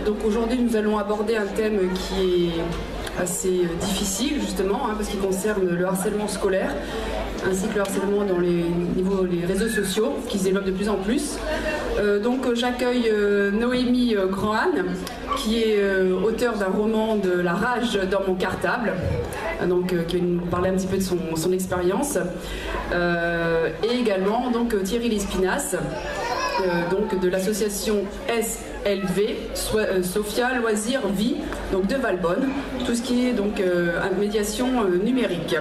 Donc aujourd'hui, nous allons aborder un thème qui est assez difficile justement, parce qu'il concerne le harcèlement scolaire, ainsi que le harcèlement dans les réseaux sociaux, qui se développent de plus en plus. Donc j'accueille Noémie Grandhan, qui est auteure d'un roman de La rage dans mon cartable, qui va nous parler un petit peu de son expérience. Et également donc, Thierry Lespinasse, de l'association SLV, Sophia Loisirs Vie, donc de Valbonne, tout ce qui est donc médiation numérique.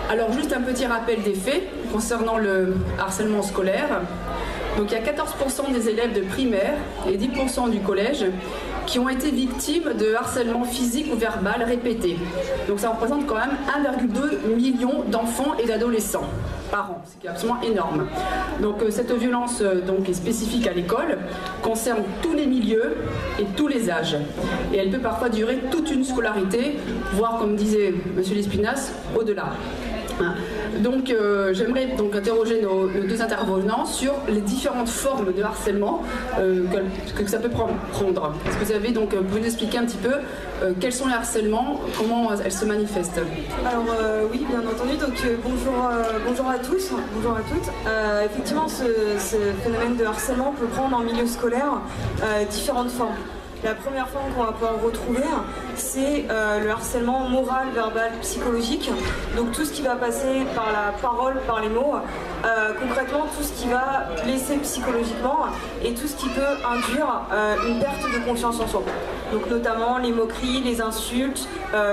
Alors juste un petit rappel des faits concernant le harcèlement scolaire. Donc il y a 14% des élèves de primaire et 10% du collège qui ont été victimes de harcèlement physique ou verbal répété. Donc ça représente quand même 1,2 million d'enfants et d'adolescents par an, ce qui est absolument énorme. Donc cette violence est spécifique à l'école, concerne tous les milieux et tous les âges. Et elle peut parfois durer toute une scolarité, voire, comme disait M. Lespinasse, au-delà. Donc j'aimerais interroger nos deux intervenants sur les différentes formes de harcèlement que ça peut prendre. Est-ce que vous avez pouvez nous expliquer un petit peu quels sont les harcèlements, comment elles se manifestent? Alors oui, bien entendu, bonjour à tous, bonjour à toutes. Effectivement, ce phénomène de harcèlement peut prendre en milieu scolaire différentes formes. La première forme qu'on va pouvoir retrouver, c'est le harcèlement moral, verbal, psychologique. Donc tout ce qui va passer par la parole, par les mots, concrètement tout ce qui va blesser psychologiquement et tout ce qui peut induire une perte de confiance en soi. Donc notamment les moqueries, les insultes,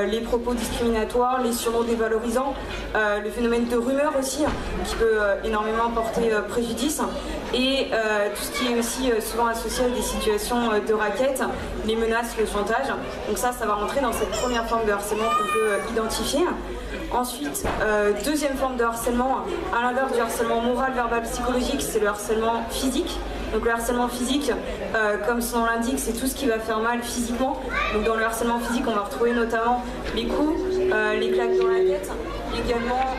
les propos discriminatoires, les surnoms dévalorisants, le phénomène de rumeur aussi, qui peut énormément porter préjudice, et tout ce qui est aussi souvent associé à des situations de raquettes, les menaces, le chantage. Donc ça va rentrer dans cette première forme de harcèlement qu'on peut identifier. Ensuite, deuxième forme de harcèlement, à l'inverse du harcèlement moral, verbal, psychologique, c'est le harcèlement physique. Donc le harcèlement physique, comme son nom l'indique, c'est tout ce qui va faire mal physiquement. Donc dans le harcèlement physique, on va retrouver notamment les coups, les claques dans la tête, également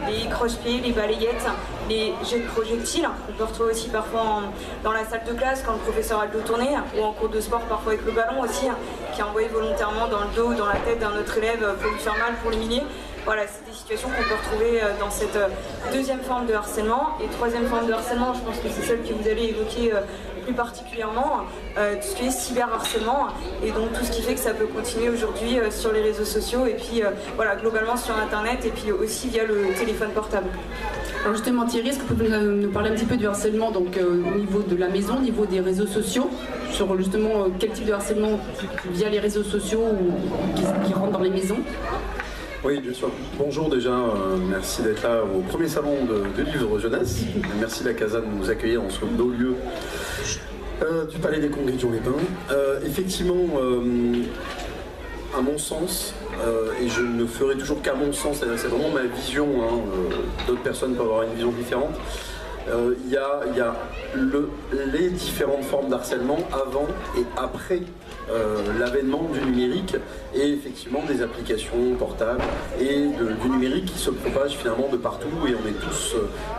les croche-pieds, les balayettes, les jets de projectiles. On peut retrouver aussi parfois dans la salle de classe quand le professeur a le dos tourné, ou en cours de sport parfois avec le ballon aussi, qui est envoyé volontairement dans le dos ou dans la tête d'un autre élève pour lui faire mal, pour l'humilier. Voilà, c'est des situations qu'on peut retrouver dans cette deuxième forme de harcèlement. Et troisième forme de harcèlement, je pense que c'est celle que vous allez évoquer plus particulièrement, tout ce qui est cyberharcèlement, et donc tout ce qui fait que ça peut continuer aujourd'hui sur les réseaux sociaux, et puis globalement sur Internet, et puis aussi via le téléphone portable. Alors justement Thierry, est-ce que vous pouvez nous parler un petit peu du harcèlement au niveau de la maison, au niveau des réseaux sociaux, sur justement quel type de harcèlement via les réseaux sociaux qui rentrent dans les maisons? Oui, bien sûr. Bonjour déjà, merci d'être là au premier salon de livres jeunesse. Merci la CASA de nous accueillir dans ce beau lieu du Palais des Congrès de Jean-Lépin. Effectivement, à mon sens, et je ne ferai toujours qu'à mon sens, c'est vraiment ma vision, d'autres personnes peuvent avoir une vision différente. Il y a les différentes formes d'harcèlement avant et après l'avènement du numérique, et effectivement des applications portables et du numérique qui se propage finalement de partout, et on est tous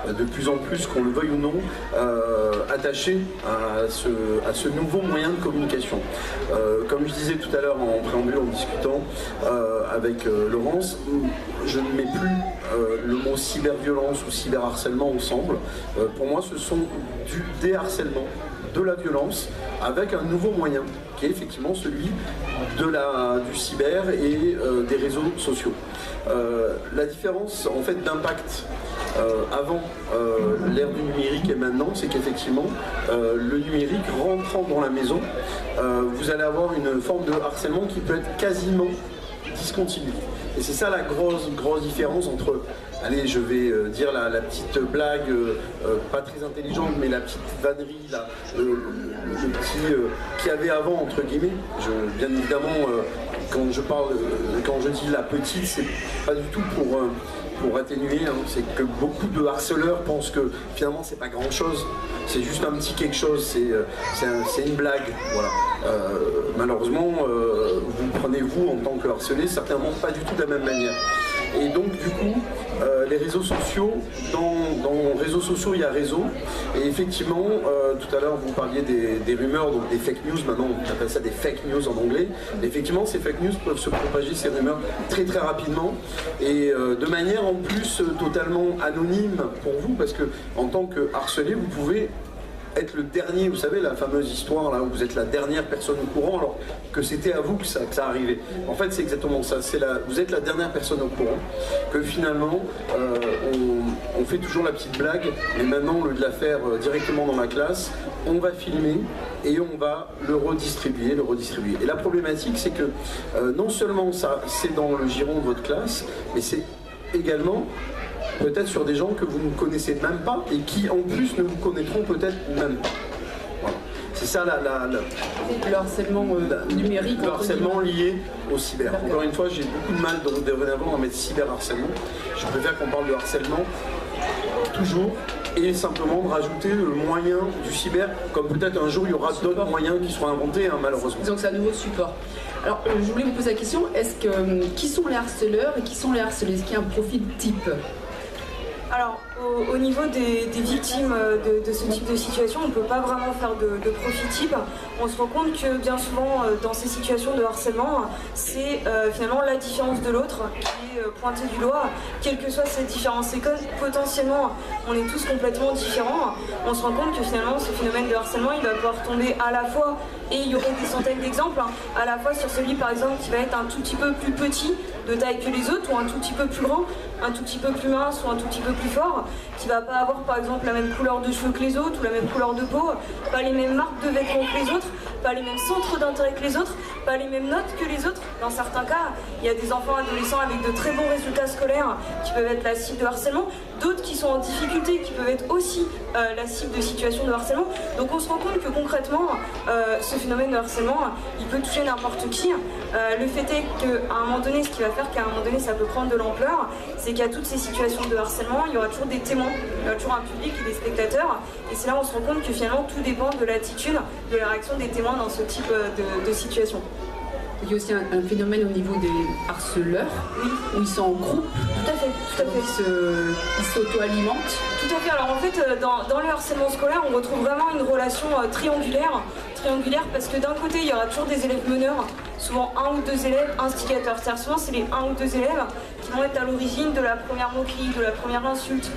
de plus en plus, qu'on le veuille ou non, attachés à ce nouveau moyen de communication. Comme je disais tout à l'heure en préambule, en discutant avec Laurence, je ne mets plus le mot cyberviolence ou cyberharcèlement ensemble. Pour moi, ce sont du déharcèlement, de la violence, avec un nouveau moyen, qui est effectivement celui du cyber et des réseaux sociaux. La différence en fait d'impact avant l'ère du numérique et maintenant, c'est qu'effectivement le numérique rentrant dans la maison, vous allez avoir une forme de harcèlement qui peut être quasiment discontinue. Et c'est ça la grosse différence entre, allez, je vais dire la petite blague, pas très intelligente, mais la petite vannerie, le petit qu'il y avait avant, entre guillemets. Bien évidemment, quand je dis la petite, c'est pas du tout pour atténuer, hein, c'est que beaucoup de harceleurs pensent que finalement c'est pas grand chose, c'est juste un petit quelque chose, c'est une blague. Voilà. Malheureusement, vous prenez vous en tant que harcelé certainement pas du tout de la même manière. Et donc du coup, les réseaux sociaux, dans réseaux sociaux il y a réseau, et effectivement, tout à l'heure vous parliez des rumeurs, donc des fake news, maintenant on appelle ça des fake news en anglais. Effectivement, ces fake news peuvent se propager, ces rumeurs, très très rapidement, et de manière en plus totalement anonyme pour vous, parce que en tant que harcelé, vous pouvez être le dernier, vous savez, la fameuse histoire là où vous êtes la dernière personne au courant alors que c'était à vous que ça arrivait. En fait, c'est exactement ça. Vous êtes la dernière personne au courant, que finalement, on fait toujours la petite blague, mais maintenant, au lieu de la faire directement dans la classe, on va filmer et on va le redistribuer. Et la problématique, c'est que non seulement ça, c'est dans le giron de votre classe, mais c'est également peut-être sur des gens que vous ne connaissez même pas et qui en plus ne vous connaîtront peut-être même pas. Voilà. C'est ça le harcèlement numérique. Le harcèlement lié au cyber. Encore une fois, j'ai beaucoup de mal dorénavant à mettre cyberharcèlement. Je préfère qu'on parle de harcèlement toujours et simplement de rajouter le moyen du cyber, comme peut-être un jour il y aura d'autres moyens qui seront inventés, hein, malheureusement. Donc c'est un nouveau support. Alors je voulais vous poser la question, qui sont les harceleurs et qui sont les harcelés? Est-ce qu'il y a un profil type? Alors, au niveau des victimes de ce type de situation, on ne peut pas vraiment faire de profil type. On se rend compte que bien souvent, dans ces situations de harcèlement, c'est finalement la différence de l'autre qui est pointée du doigt, quelle que soit cette différence. Et comme potentiellement, on est tous complètement différents, on se rend compte que finalement, ce phénomène de harcèlement, il va pouvoir tomber à la fois, et il y aurait des centaines d'exemples, hein, à la fois sur celui, par exemple, qui va être un tout petit peu plus petit de taille que les autres, ou un tout petit peu plus grand, un tout petit peu plus mince ou un tout petit peu plus fort, qui va pas avoir par exemple la même couleur de cheveux que les autres ou la même couleur de peau, pas les mêmes marques de vêtements que les autres, pas les mêmes centres d'intérêt que les autres, pas les mêmes notes que les autres. Dans certains cas, il y a des enfants adolescents avec de très bons résultats scolaires qui peuvent être la cible de harcèlement, d'autres qui sont en difficulté qui peuvent être aussi la cible de situations de harcèlement. Donc on se rend compte que concrètement, ce phénomène de harcèlement, il peut toucher n'importe qui. Le fait est qu'à un moment donné, ce qui va faire qu'à un moment donné ça peut prendre de l'ampleur, c'est qu'à toutes ces situations de harcèlement, il y aura toujours des témoins, il y aura toujours un public et des spectateurs, et c'est là où on se rend compte que finalement tout dépend de l'attitude, de la réaction des témoins dans ce type de situation. Il y a aussi un phénomène au niveau des harceleurs, oui, où ils sont en groupe. Tout à fait, tout à fait. Ils s'auto-alimentent. Tout à fait. Alors en fait, dans le harcèlement scolaire, on retrouve vraiment une relation triangulaire parce que d'un côté, il y aura toujours des élèves meneurs, souvent un ou deux élèves instigateurs. C'est-à-dire souvent, c'est les un ou deux élèves qui vont être à l'origine de la première moquerie, de la première insulte,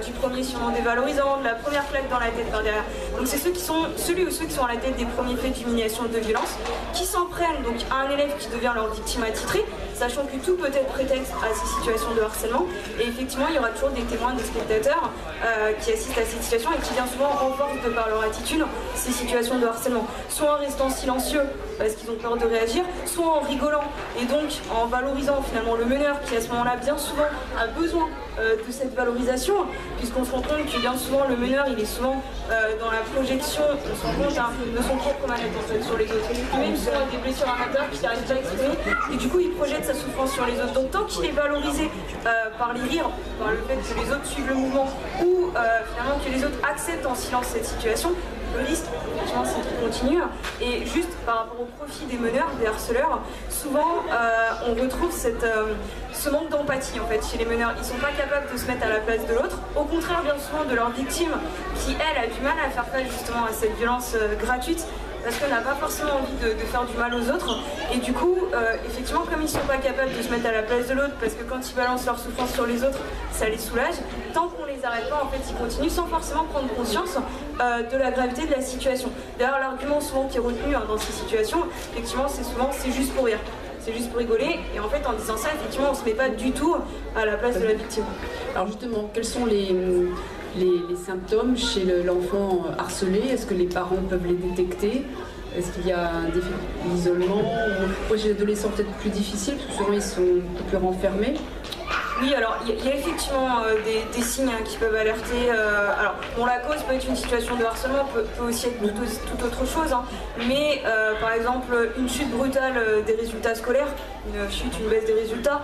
du premier surnom dévalorisant, de la première claque dans la tête par derrière. Donc c'est celui ou ceux qui sont à la tête des premiers faits d'humiliation et de violence, qui s'en prennent donc à un élève qui devient leur victime attitrée, sachant que tout peut être prétexte à ces situations de harcèlement. Et effectivement, il y aura toujours des témoins, des spectateurs qui assistent à cette situation et qui bien souvent renforcent de par leur attitude ces situations de harcèlement. Soit en restant silencieux parce qu'ils ont peur de réagir, soit en rigolant et donc en valorisant finalement le meneur qui à ce moment-là bien souvent a besoin de cette valorisation, puisqu'on se rend compte que bien souvent le meneur il est souvent dans la projection, on se rend compte de son propre mal-être en fait sur les autres. Même souvent des blessures amateurs qui n'arrivent pas à exprimer et du coup il projette sa souffrance sur les autres. Donc tant qu'il est valorisé par les rires, par le fait que les autres suivent le mouvement ou finalement que les autres acceptent en silence cette situation, le risque, effectivement, c'est qu'il continue. Et juste par rapport au profil des meneurs, des harceleurs, souvent on retrouve ce manque d'empathie en fait chez les meneurs. Ils ne sont pas capables de se mettre à la place de l'autre, au contraire bien souvent de leur victime qui elle a du mal à faire face justement à cette violence gratuite, parce qu'on n'a pas forcément envie de faire du mal aux autres. Et du coup, effectivement, comme ils ne sont pas capables de se mettre à la place de l'autre, parce que quand ils balancent leur souffrance sur les autres, ça les soulage, tant qu'on les arrête pas, en fait, ils continuent sans forcément prendre conscience de la gravité de la situation. D'ailleurs, l'argument souvent qui est retenu dans ces situations, effectivement, c'est juste pour rire. C'est juste pour rigoler, et en fait en disant ça, effectivement on se met pas du tout à la place de la victime. Alors justement, quels sont les symptômes chez l'enfant harcelé? Est-ce que les parents peuvent les détecter? Est-ce qu'il y a un défi d'isolement? Moi, chez les adolescents peut-être plus difficile, parce que souvent ils sont un peu plus renfermés. Oui, alors il y a effectivement des signes qui peuvent alerter. Alors, bon, la cause peut être une situation de harcèlement, peut aussi être tout autre chose. Hein. Mais par exemple, une chute brutale des résultats scolaires, une baisse des résultats,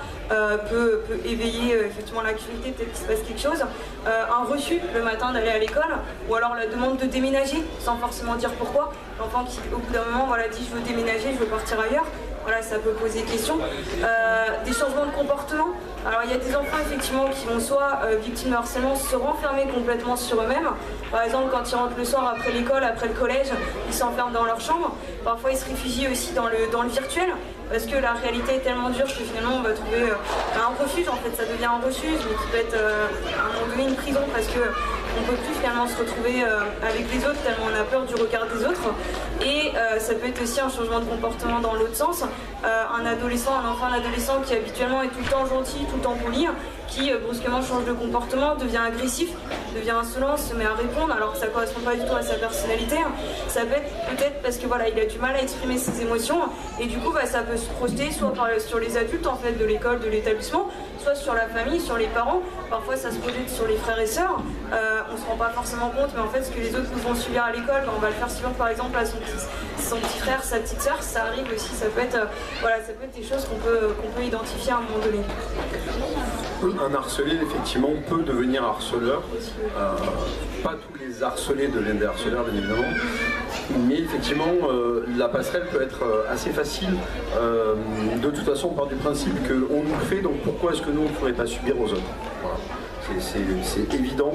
peut éveiller effectivement l'actualité, peut-être qu'il se passe quelque chose. Un refus le matin d'aller à l'école, ou alors la demande de déménager, sans forcément dire pourquoi. L'enfant qui, au bout d'un moment, voilà, dit je veux déménager, je veux partir ailleurs. Voilà, ça peut poser question. Des changements de comportement. Alors il y a des enfants effectivement qui vont soit victimes de harcèlement se renfermer complètement sur eux-mêmes. Par exemple, quand ils rentrent le soir après l'école, après le collège, ils s'enferment dans leur chambre. Parfois ils se réfugient aussi dans le virtuel. Parce que la réalité est tellement dure que finalement on va trouver un refuge, en fait ça devient un refuge, mais qui peut être à un moment donné une prison parce que on ne peut plus finalement se retrouver avec les autres tellement on a peur du regard des autres. Et ça peut être aussi un changement de comportement dans l'autre sens. Un enfant, un adolescent qui habituellement est tout le temps gentil, tout le temps poli, qui brusquement change de comportement, devient agressif, devient insolent, se met à répondre alors que ça ne correspond pas du tout à sa personnalité. Ça peut être peut-être parce que voilà, il a du mal à exprimer ses émotions et du coup ça peut se projeter soit sur les adultes en fait de l'école, de l'établissement, soit sur la famille, sur les parents. Parfois ça se projette sur les frères et sœurs. On ne se rend pas forcément compte, mais en fait ce que les autres nous font subir à l'école, on va le faire subir par exemple à son petit frère, sa petite sœur, ça arrive aussi. Ça peut être des choses qu'on peut identifier à un moment donné. Un harcelé, effectivement, peut devenir harceleur. Pas tous les harcelés deviennent des harceleurs, bien évidemment. Mais effectivement, la passerelle peut être assez facile. De toute façon, on part du principe qu'on nous le fait, donc pourquoi est-ce que nous, on ne pourrait pas subir aux autres? Voilà. C'est évident.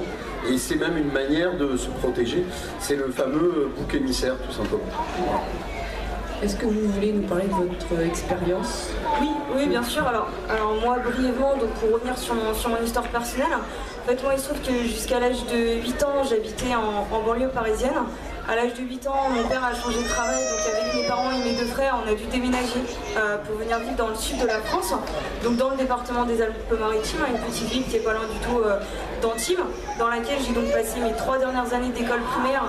Et c'est même une manière de se protéger. C'est le fameux bouc émissaire, tout simplement. Voilà. Est-ce que vous voulez nous parler de votre expérience? Oui, bien sûr. Alors moi, brièvement, donc pour revenir sur mon histoire personnelle, en fait, moi, il se trouve que jusqu'à l'âge de 8 ans, j'habitais en banlieue parisienne. À l'âge de 8 ans, mon père a changé de travail, donc avec mes parents et mes deux frères, on a dû déménager pour venir vivre dans le sud de la France, donc dans le département des Alpes-Maritimes, une petite ville qui n'est pas loin du tout d'Antibes, dans laquelle j'ai donc passé mes 3 dernières années d'école primaire,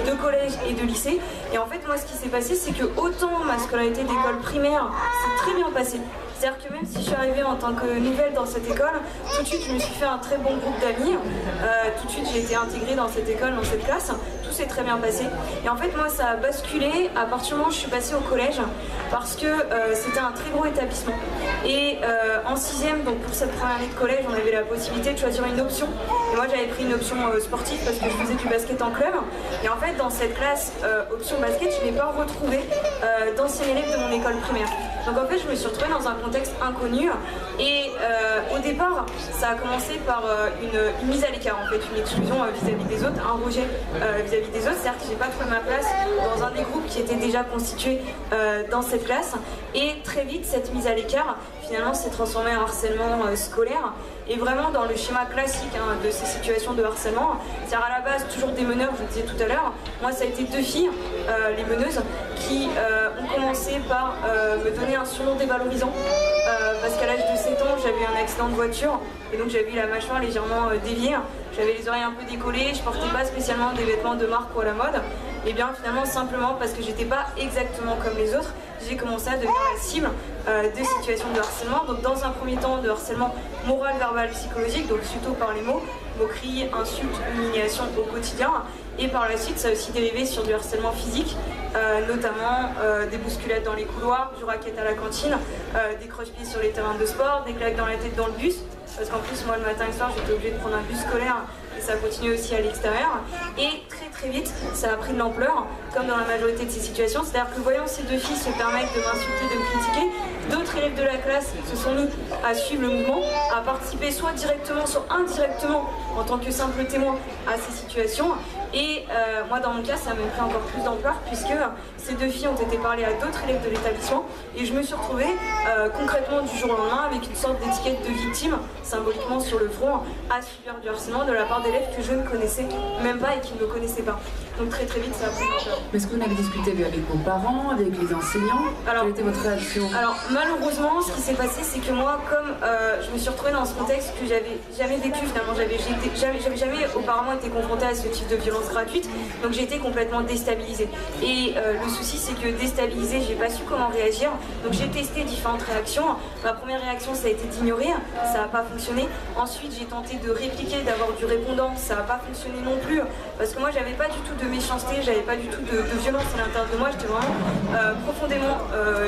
de collège et de lycée. Et en fait, moi, ce qui s'est passé, c'est que autant ma scolarité d'école primaire s'est très bien passée. C'est-à-dire que même si je suis arrivée en tant que nouvelle dans cette école, tout de suite je me suis fait un très bon groupe d'amis, tout de suite j'ai été intégrée dans cette école, dans cette classe, tout s'est très bien passé. Et en fait moi ça a basculé à partir du moment où je suis passée au collège, parce que c'était un très gros établissement. Et en 6e, donc pour cette première année de collège, on avait la possibilité de choisir une option. Et moi j'avais pris une option sportive parce que je faisais du basket en club. Et en fait dans cette classe option basket, je n'ai pas retrouvé d'anciens élèves de mon école primaire. Donc en fait je me suis retrouvée dans un contexte inconnu et au départ ça a commencé par une mise à l'écart, en fait, une exclusion vis-à-vis des autres, un rejet vis-à-vis des autres, c'est-à-dire que j'ai pas trouvé ma place dans un des groupes qui était déjà constitué dans cette classe. Et très vite cette mise à l'écart finalement s'est transformée en harcèlement scolaire, et vraiment dans le schéma classique de ces situations de harcèlement, c'est-à-dire à la base toujours des meneurs, je le disais tout à l'heure. Moi ça a été 2 filles, les meneuses, qui ont commencé par me donner un surnom dévalorisant, parce qu'à l'âge de 7 ans j'avais eu un accident de voiture et donc j'avais eu la mâchoire légèrement déviée, j'avais les oreilles un peu décollées, je portais pas spécialement des vêtements de marque ou à la mode. Et bien finalement simplement parce que j'étais pas exactement comme les autres, j'ai commencé à devenir la cible de situations de harcèlement. Donc dans un premier temps de harcèlement moral, verbal, psychologique, donc surtout par les mots, moqueries, insultes, humiliation au quotidien. Et par la suite ça a aussi dérivé sur du harcèlement physique, notamment des bousculades dans les couloirs, du racket à la cantine, des croche-pieds sur les terrains de sport, des claques dans la tête dans le bus. Parce qu'en plus moi le matin et le soir j'étais obligée de prendre un bus scolaire et ça continue aussi à l'extérieur. Et très vite ça a pris de l'ampleur, comme dans la majorité de ces situations. C'est-à-dire que voyant ces 2 filles se permettre de m'insulter, de me critiquer, d'autres élèves de la classe se sont mis à suivre le mouvement, à participer soit directement soit indirectement en tant que simple témoin à ces situations. Et moi dans mon cas ça m'a pris encore plus d'ampleur, puisque ces 2 filles ont été parlées à d'autres élèves de l'établissement et je me suis retrouvée concrètement du jour au lendemain avec une sorte d'étiquette de victime symboliquement sur le front, à subir du harcèlement de la part d'élèves que je ne connaissais même pas et qui ne me connaissaient pas. Donc très vite ça a pris l'ampleur. Est-ce que vous avez discuté avec vos parents, avec les enseignants? Quelle était votre réaction? Alors malheureusement, ce qui s'est passé, c'est que moi, comme je me suis retrouvée dans ce contexte que j'avais jamais vécu finalement, j'avais jamais auparavant été confrontée à ce type de violence gratuite, donc j'ai été complètement déstabilisée. Et le souci, c'est que déstabilisée, j'ai pas su comment réagir, donc j'ai testé différentes réactions. Ma première réaction, ça a été d'ignorer, ça n'a pas fonctionné. Ensuite, j'ai tenté de répliquer, d'avoir du répondant, ça n'a pas fonctionné non plus, parce que moi, j'avais pas du tout de méchanceté, j'avais pas du tout de violence à l'intérieur de moi, j'étais vraiment profondément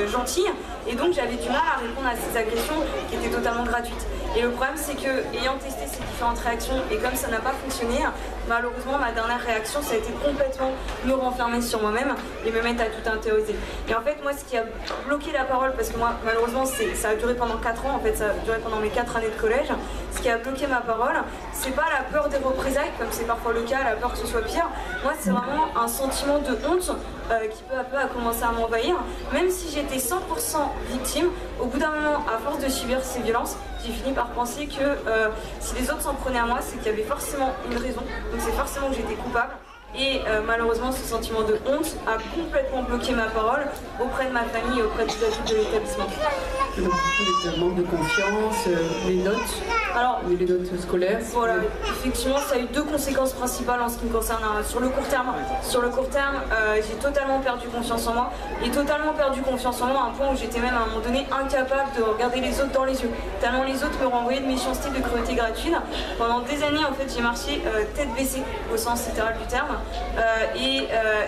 gentille, et donc j'avais du mal à répondre à ces agressions qui étaient totalement gratuites. Et le problème, c'est que, ayant testé ces différentes réactions, et comme ça n'a pas fonctionné, malheureusement, ma dernière réaction, ça a été complètement me renfermer sur moi-même et me mettre à tout intérioriser. Et en fait, moi, ce qui a bloqué la parole, parce que moi, malheureusement, ça a duré pendant 4 ans, en fait, ça a duré pendant mes 4 années de collège, ce qui a bloqué ma parole, c'est pas la peur des représailles, comme c'est parfois le cas, la peur que ce soit pire. Moi, c'est vraiment un sentiment de honte qui peu à peu a commencé à m'envahir. Même si j'étais 100% victime, au bout d'un moment, à force de subir ces violences, j'ai fini par penser que si les autres s'en prenaient à moi, c'est qu'il y avait forcément une raison, donc c'est forcément que j'étais coupable. Et malheureusement, ce sentiment de honte a complètement bloqué ma parole auprès de ma famille et auprès des adultes de l'établissement. Donc, le manque de confiance, les notes, les notes scolaires. Voilà, effectivement, ça a eu 2 conséquences principales en ce qui me concerne sur le court terme. Sur le court terme, j'ai totalement perdu confiance en moi, et totalement perdu confiance en moi à un point où j'étais même à un moment donné incapable de regarder les autres dans les yeux. Tellement les autres me renvoyaient de méchanceté, de cruauté gratuite. Pendant des années, en fait, j'ai marché tête baissée au sens littéral du terme.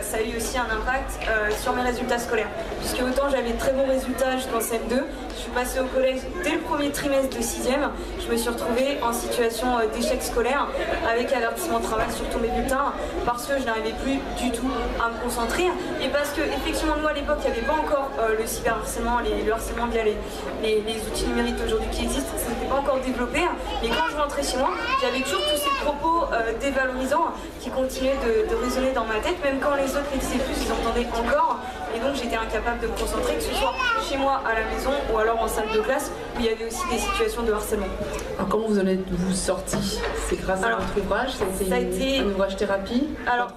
Ça a eu aussi un impact sur mes résultats scolaires, puisque autant j'avais très bons résultats jusqu'en CM2, je suis passée au collège dès le premier trimestre de 6e, je me suis retrouvée en situation d'échec scolaire avec avertissement de travail sur tous mes bulletins, parce que je n'arrivais plus du tout à me concentrer, et parce que effectivement nous à l'époque il n'y avait pas encore le cyberharcèlement, le harcèlement via les outils numériques aujourd'hui qui existent, ça n'était pas encore développé, mais quand je rentrais chez moi, j'avais toujours tous ces propos dévalorisants qui continuaient de résonner dans ma tête, même quand les autres les disaient plus, ils entendaient encore, et donc j'étais incapable de me concentrer, que ce soit chez moi, à la maison, ou alors en salle de classe, où il y avait aussi des situations de harcèlement. Alors comment vous en êtes-vous sorti? C'est grâce à votre ouvrage? Ça a été un ouvrage thérapie? Alors,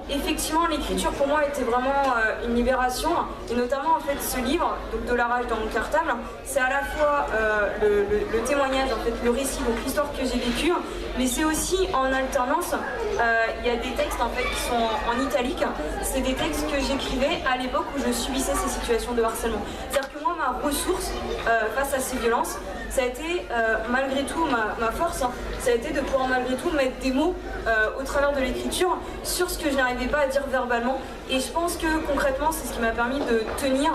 effectivement, l'écriture pour moi était vraiment une libération, et notamment en fait ce livre, donc De la rage dans mon cartable, c'est à la fois le témoignage, en fait, le récit, donc l'histoire que j'ai vécue, mais c'est aussi en alternance, il y a des textes en fait qui sont en italique, c'est des textes que j'écrivais à l'époque où je subissais ces situations de harcèlement. C'est-à-dire que moi, ma ressource face à ces violences, ça a été malgré tout ma force, ça a été de pouvoir malgré tout mettre des mots au travers de l'écriture sur ce que je n'arrivais pas à dire verbalement, et je pense que concrètement c'est ce qui m'a permis de tenir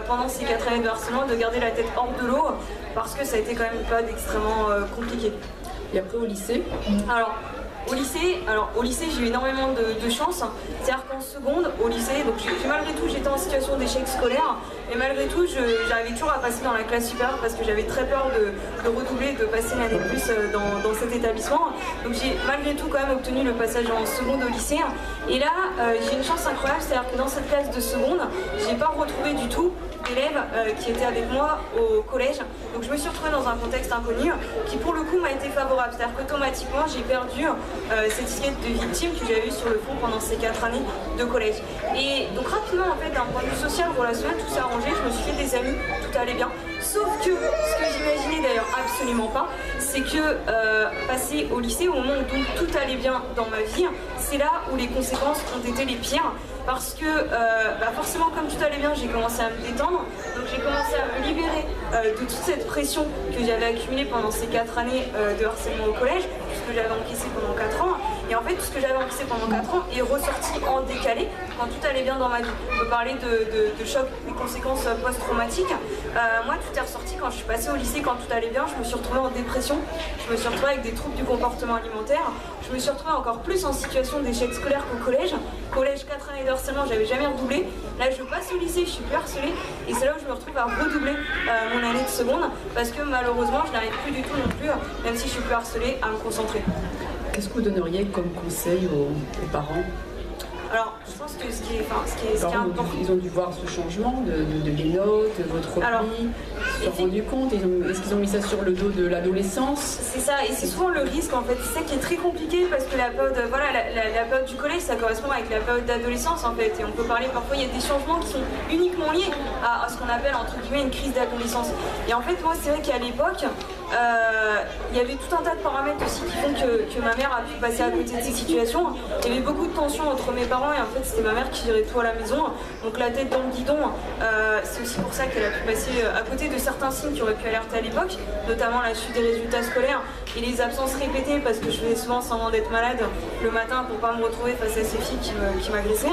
pendant ces 4 années de harcèlement, de garder la tête hors de l'eau, parce que ça a été quand même une période extrêmement compliquée. Et après au lycée? Au lycée, j'ai eu énormément de chance. C'est-à-dire qu'en seconde, au lycée, donc malgré tout, j'étais en situation d'échec scolaire. Et malgré tout, j'arrivais toujours à passer dans la classe supérieure parce que j'avais très peur de redoubler, de passer une année de plus dans cet établissement. Donc j'ai malgré tout quand même obtenu le passage en seconde au lycée. Et là, j'ai une chance incroyable, c'est-à-dire que dans cette classe de seconde, j'ai pas retrouvé du tout d'élèves qui étaient avec moi au collège. Donc je me suis retrouvée dans un contexte inconnu qui pour le coup m'a été favorable. C'est-à-dire qu'automatiquement j'ai perdu cette étiquette de victime que j'avais eue sur le fond pendant ces 4 années de collège. Et donc rapidement en fait d'un point de vue social, relationnel, tout s'est arrangé, je me suis fait des amis, tout allait bien. Sauf que ce que j'imaginais d'ailleurs absolument pas, c'est que passer au lycée, au moment où donc, tout allait bien dans ma vie, c'est là où les conséquences ont été les pires. Parce que forcément comme tout allait bien, j'ai commencé à me détendre, donc j'ai commencé à me libérer de toute cette pression que j'avais accumulée pendant ces 4 années de harcèlement au collège, puisque j'avais encaissé pendant 4 ans, et en fait tout ce que j'avais encaissé pendant 4 ans est ressorti en décalé quand tout allait bien dans ma vie. On peut parler de choc, des conséquences post-traumatiques. Moi tout est ressorti quand je suis passée au lycée, quand tout allait bien, je me suis retrouvée en dépression, je me suis retrouvée avec des troubles du comportement alimentaire, je me suis retrouvée encore plus en situation d'échec scolaire qu'au collège. Collège, 4 années de harcèlement, j'avais jamais redoublé. Là je passe au lycée, je suis plus harcelée, et c'est là où je me retrouve à redoubler mon année de seconde, parce que malheureusement je n'arrive plus du tout non plus, même si je suis plus harcelée, à me concentrer. Qu'est-ce que vous donneriez comme conseil aux parents? Alors, je pense que ce qui est important... Ils ont dû voir ce changement de les notes, de votre repli, ils se sont rendus compte, est-ce qu'ils ont mis ça sur le dos de l'adolescence? C'est ça, et c'est souvent le risque en fait, c'est ça qui est très compliqué parce que la période, voilà, la période du collège, ça correspond avec la période d'adolescence en fait, et on peut parler parfois, il y a des changements qui sont uniquement liés à ce qu'on appelle entre guillemets une crise d'adolescence. Et en fait, moi, c'est vrai qu'à l'époque, il y avait tout un tas de paramètres aussi qui font que ma mère a pu passer à côté de ces situations. Il y avait beaucoup de tensions entre mes parents et en fait c'était ma mère qui gérait tout à la maison. Donc la tête dans le guidon, c'est aussi pour ça qu'elle a pu passer à côté de certains signes qui auraient pu alerter à l'époque, notamment la chute des résultats scolaires et les absences répétées parce que je faisais souvent semblant d'être malade le matin pour pas me retrouver face à ces filles qui m'agressaient.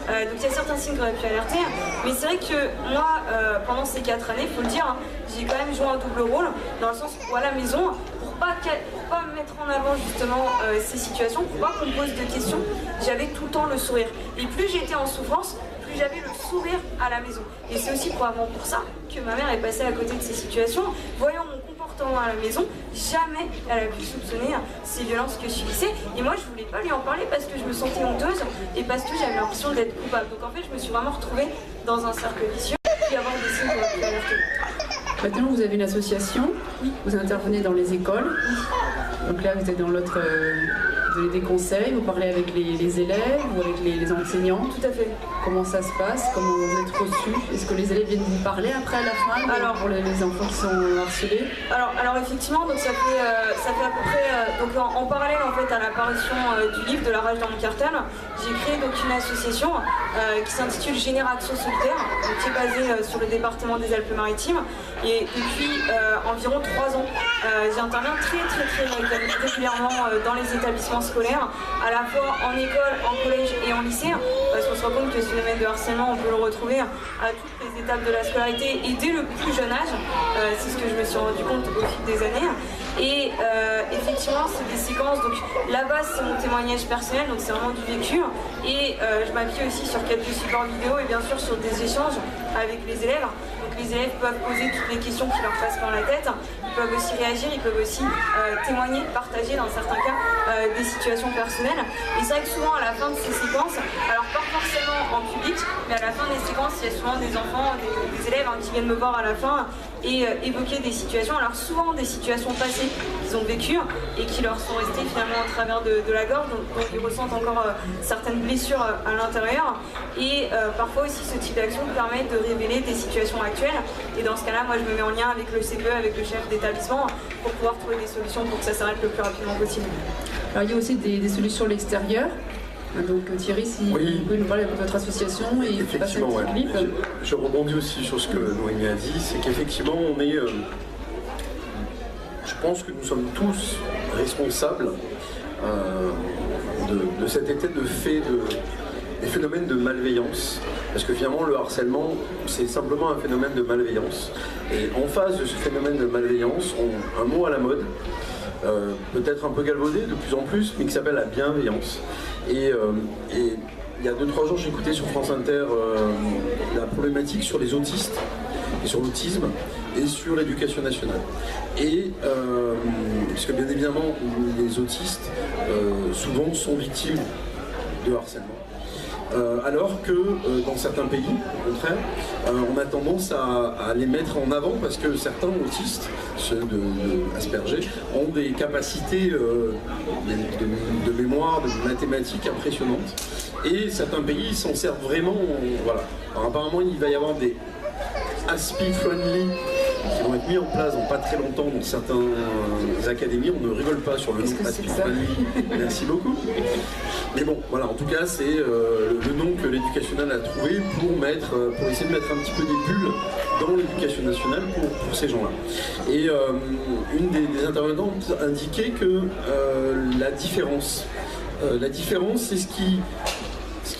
Donc il y a certains signes qui auraient pu alerter, mais c'est vrai que moi, pendant ces 4 années, il faut le dire, hein, j'ai quand même joué un double rôle, dans le sens où à la maison, pour pas mettre en avant justement ces situations, pour pas qu'on me pose de questions, j'avais tout le temps le sourire. Et plus j'étais en souffrance, plus j'avais le sourire à la maison. Et c'est aussi probablement pour ça que ma mère est passée à côté de ces situations, voyant mon comportement à la maison, jamais elle a pu soupçonner ces violences que je subissais. Et moi, je voulais pas lui en parler parce que je me sentais honteuse et parce que j'avais l'impression d'être coupable. Donc en fait, je me suis vraiment retrouvée dans un cercle vicieux et avoir des signes qui alertaient. Maintenant, vous avez une association, vous intervenez dans les écoles. Donc là, vous êtes dans l'autre, vous donnez des conseils, vous parlez avec les élèves ou avec les enseignants. Tout à fait. Comment ça se passe? Comment vous êtes reçus? Est-ce que les élèves viennent vous parler après à la fin? Alors, pour les enfants qui sont harcelés? Alors effectivement, donc ça fait à peu près donc en parallèle en fait à l'apparition du livre de la rage dans mon cartel, j'ai créé donc une association qui s'intitule Génération Solidaire, donc, qui est basée sur le département des Alpes-Maritimes. Et depuis environ 3 ans, j'interviens très régulièrement dans les établissements scolaires, à la fois en école, en collège et en lycée, parce qu'on se rend compte que ce phénomène de harcèlement, on peut le retrouver à toutes les étapes de la scolarité et dès le plus jeune âge. C'est ce que je me suis rendu compte au fil des années. Et effectivement, c'est des séquences, donc la base c'est mon témoignage personnel, donc c'est vraiment du vécu. Et je m'appuie aussi sur quelques supports vidéo et bien sûr sur des échanges avec les élèves. Donc les élèves peuvent poser toutes les questions qui leur passent par la tête, ils peuvent aussi réagir, ils peuvent aussi témoigner, partager dans certains cas des situations personnelles. Et c'est vrai que souvent à la fin de ces séquences, alors pas forcément en public, mais à la fin des séquences, il y a souvent des enfants, des élèves qui viennent me voir à la fin et évoquer des situations, alors souvent des situations passées qu'ils ont vécues et qui leur sont restées finalement au travers de la gorge, donc ils ressentent encore certaines blessures à l'intérieur. Et parfois aussi ce type d'action permet de révéler des situations actuelles. Et dans ce cas-là, moi je me mets en lien avec le CPE, avec le chef d'établissement, pour pouvoir trouver des solutions pour que ça s'arrête le plus rapidement possible. Alors il y a aussi des solutions à l'extérieur. Donc Thierry, si vous pouvez nous parler de votre association et effectivement, passer un petit clip. Je rebondis aussi sur ce que Noémie a dit, c'est qu'effectivement on est, je pense que nous sommes tous responsables de cet état de fait, des phénomènes de malveillance, parce que finalement le harcèlement c'est simplement un phénomène de malveillance, et en face de ce phénomène de malveillance, un mot à la mode, peut-être un peu galvaudé de plus en plus, mais qui s'appelle la bienveillance. Et il y a 2-3 jours, j'écoutais sur France Inter la problématique sur les autistes, et sur l'autisme, et sur l'éducation nationale. Et puisque bien évidemment, les autistes souvent sont victimes de harcèlement. Alors que dans certains pays, au contraire, on a tendance à les mettre en avant parce que certains autistes, ceux de Asperger, ont des capacités de mémoire, de mathématiques impressionnantes. Et certains pays s'en servent vraiment. Voilà. Alors, apparemment, il va y avoir des ASPI friendly qui vont être mis en place dans pas très longtemps dans certaines académies. On ne rigole pas sur le nom ASPI friendly. Merci beaucoup. Mais bon, voilà, en tout cas, c'est le nom que l'éducation nationale a trouvé pour essayer de mettre un petit peu des bulles dans l'éducation nationale pour ces gens-là. Et une des intervenantes indiquait que la différence, c'est ce qui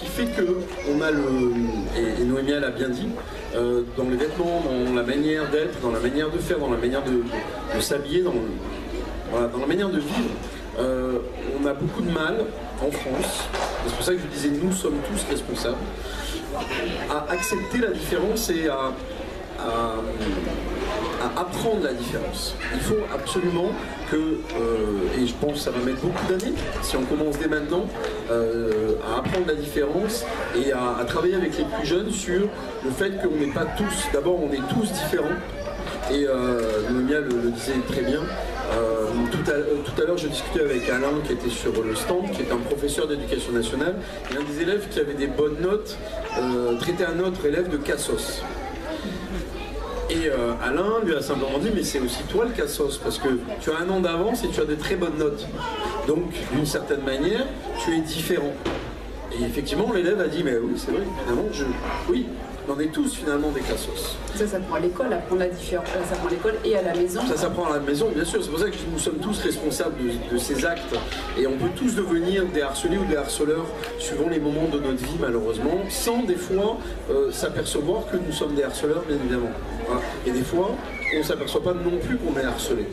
fait qu'on a et Noémie l'a bien dit, dans les vêtements, dans la manière d'être, dans la manière de faire, dans la manière de s'habiller, dans la manière de vivre, on a beaucoup de mal en France, c'est pour ça que je disais nous sommes tous responsables, à accepter la différence et à à apprendre la différence. Il faut absolument que, et je pense que ça va mettre beaucoup d'années, si on commence dès maintenant, à apprendre la différence et à travailler avec les plus jeunes sur le fait qu'on n'est pas tous, d'abord on est tous différents, et Noémia le disait très bien. Tout à l'heure, je discutais avec Alain qui était sur le stand, qui est un professeur d'éducation nationale, et un des élèves qui avait des bonnes notes traitait un autre élève de cassos. Et Alain lui a simplement dit, mais c'est aussi toi le cassos, parce que tu as un an d'avance et tu as des très bonnes notes. Donc, d'une certaine manière, tu es différent. Et effectivement, l'élève a dit, mais oui, c'est vrai, finalement, oui. On est tous finalement des cassos. Ça s'apprend à l'école, apprendre la différence. Ça s'apprend à l'école et à la maison. Ça s'apprend à la maison, bien sûr. C'est pour ça que nous sommes tous responsables de ces actes. Et on peut tous devenir des harcelés ou des harceleurs suivant les moments de notre vie, malheureusement, sans des fois s'apercevoir que nous sommes des harceleurs, bien évidemment. Voilà. Et des fois, on ne s'aperçoit pas non plus qu'on est harcelé.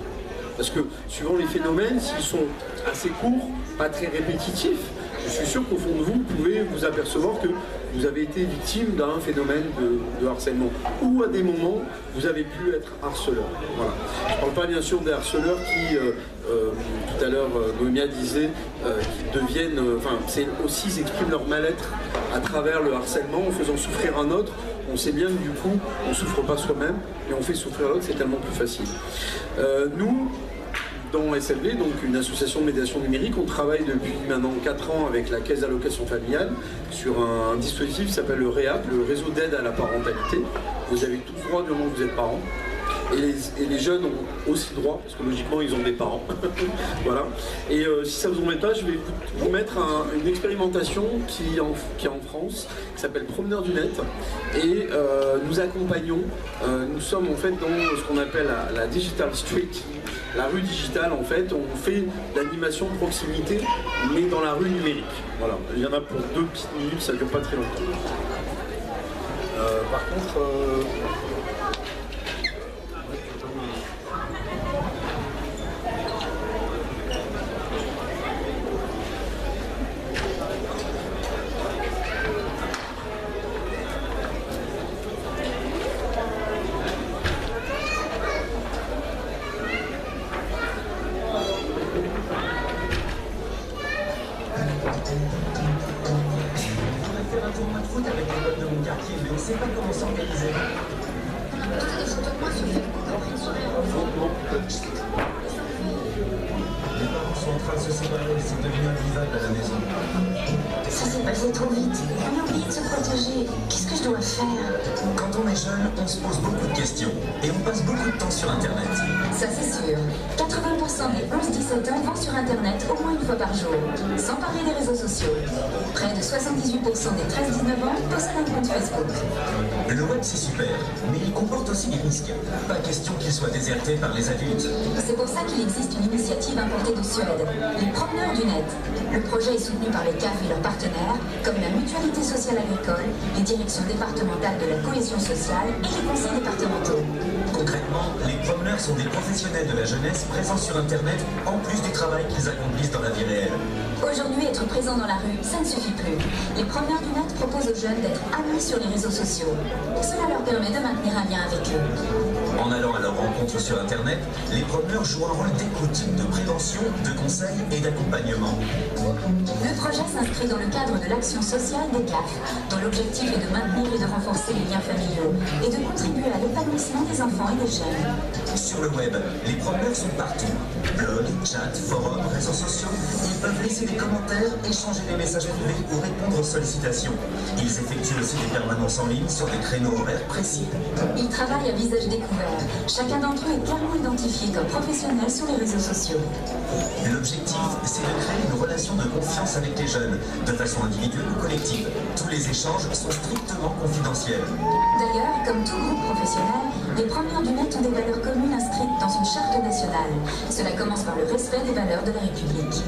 Parce que suivant les phénomènes, s'ils sont assez courts, pas très répétitifs, je suis sûr qu'au fond de vous, vous pouvez vous apercevoir que vous avez été victime d'un phénomène de harcèlement. Ou à des moments, vous avez pu être harceleur. Voilà. Je ne parle pas bien sûr des harceleurs qui, tout à l'heure, Noémia disait, qui deviennent, c'est aussi, ils expriment leur mal-être à travers le harcèlement en faisant souffrir un autre. On sait bien que du coup, on ne souffre pas soi-même, et on fait souffrir l'autre, c'est tellement plus facile. Nous, dans SLV, donc une association de médiation numérique, on travaille depuis maintenant 4 ans avec la Caisse d'allocation familiale sur un dispositif qui s'appelle le REAP, le réseau d'aide à la parentalité. Vous avez tous droit du moment que vous êtes parents. Et les jeunes ont aussi droit, parce que logiquement ils ont des parents. Voilà. Et si ça vous embête pas, je vais vous mettre une expérimentation qui est en France, qui s'appelle Promeneur du Net. Et nous accompagnons, nous sommes en fait dans ce qu'on appelle la Digital Street, la rue digitale en fait. On fait l'animation de proximité, mais dans la rue numérique. Voilà. Il y en a pour 2 petites minutes, ça ne dure pas très longtemps. Par contre... On se pose beaucoup de questions et on passe beaucoup de temps sur Internet. Ça c'est sûr. 80% des 11-17 ans vont sur Internet au moins une fois par jour, sans parler des réseaux sociaux. Près de 78% des 13-19 ans possèdent un compte Facebook. Le web c'est super, mais il comporte aussi des risques. Pas question qu'il soit déserté par les adultes. C'est pour ça qu'il existe une initiative importée de Suède, les Promeneurs du Net. Le projet est soutenu par les CAF et leurs partenaires, comme la Mutualité Sociale Agricole, les directions départementales de la cohésion sociale et les conseils départementaux. Concrètement, les promeneurs sont des professionnels de la jeunesse présents sur Internet, en plus du travail qu'ils accomplissent dans la vie réelle. Aujourd'hui, être présent dans la rue, ça ne suffit plus. Les Promeneurs du Net proposent aux jeunes d'être amis sur les réseaux sociaux. Cela leur permet de maintenir un lien avec eux. En allant à leur rencontre sur Internet, les promeneurs jouent un rôle d'écoute, de prévention, de conseil et d'accompagnement. Le projet s'inscrit dans le cadre de l'action sociale des CAF, dont l'objectif est de maintenir et de renforcer les liens familiaux et de contribuer à l'épanouissement des enfants et des jeunes. Sur le web, les promeneurs sont partout. Blogs, chats, forums, réseaux sociaux, ils peuvent laisser des commentaires, échanger des messages privés ou répondre aux sollicitations. Ils effectuent aussi des permanences en ligne sur des créneaux horaires précis. Ils travaillent à visage découvert. Chacun d'entre eux est clairement identifié comme professionnel sur les réseaux sociaux. L'objectif, c'est de créer une relation de confiance avec les jeunes, de façon individuelle ou collective. Tous les échanges sont strictement confidentiels. D'ailleurs, comme tout groupe professionnel, les Promeneurs du Net ont des valeurs communes inscrites dans une charte nationale. Cela commence par le respect des valeurs de la République.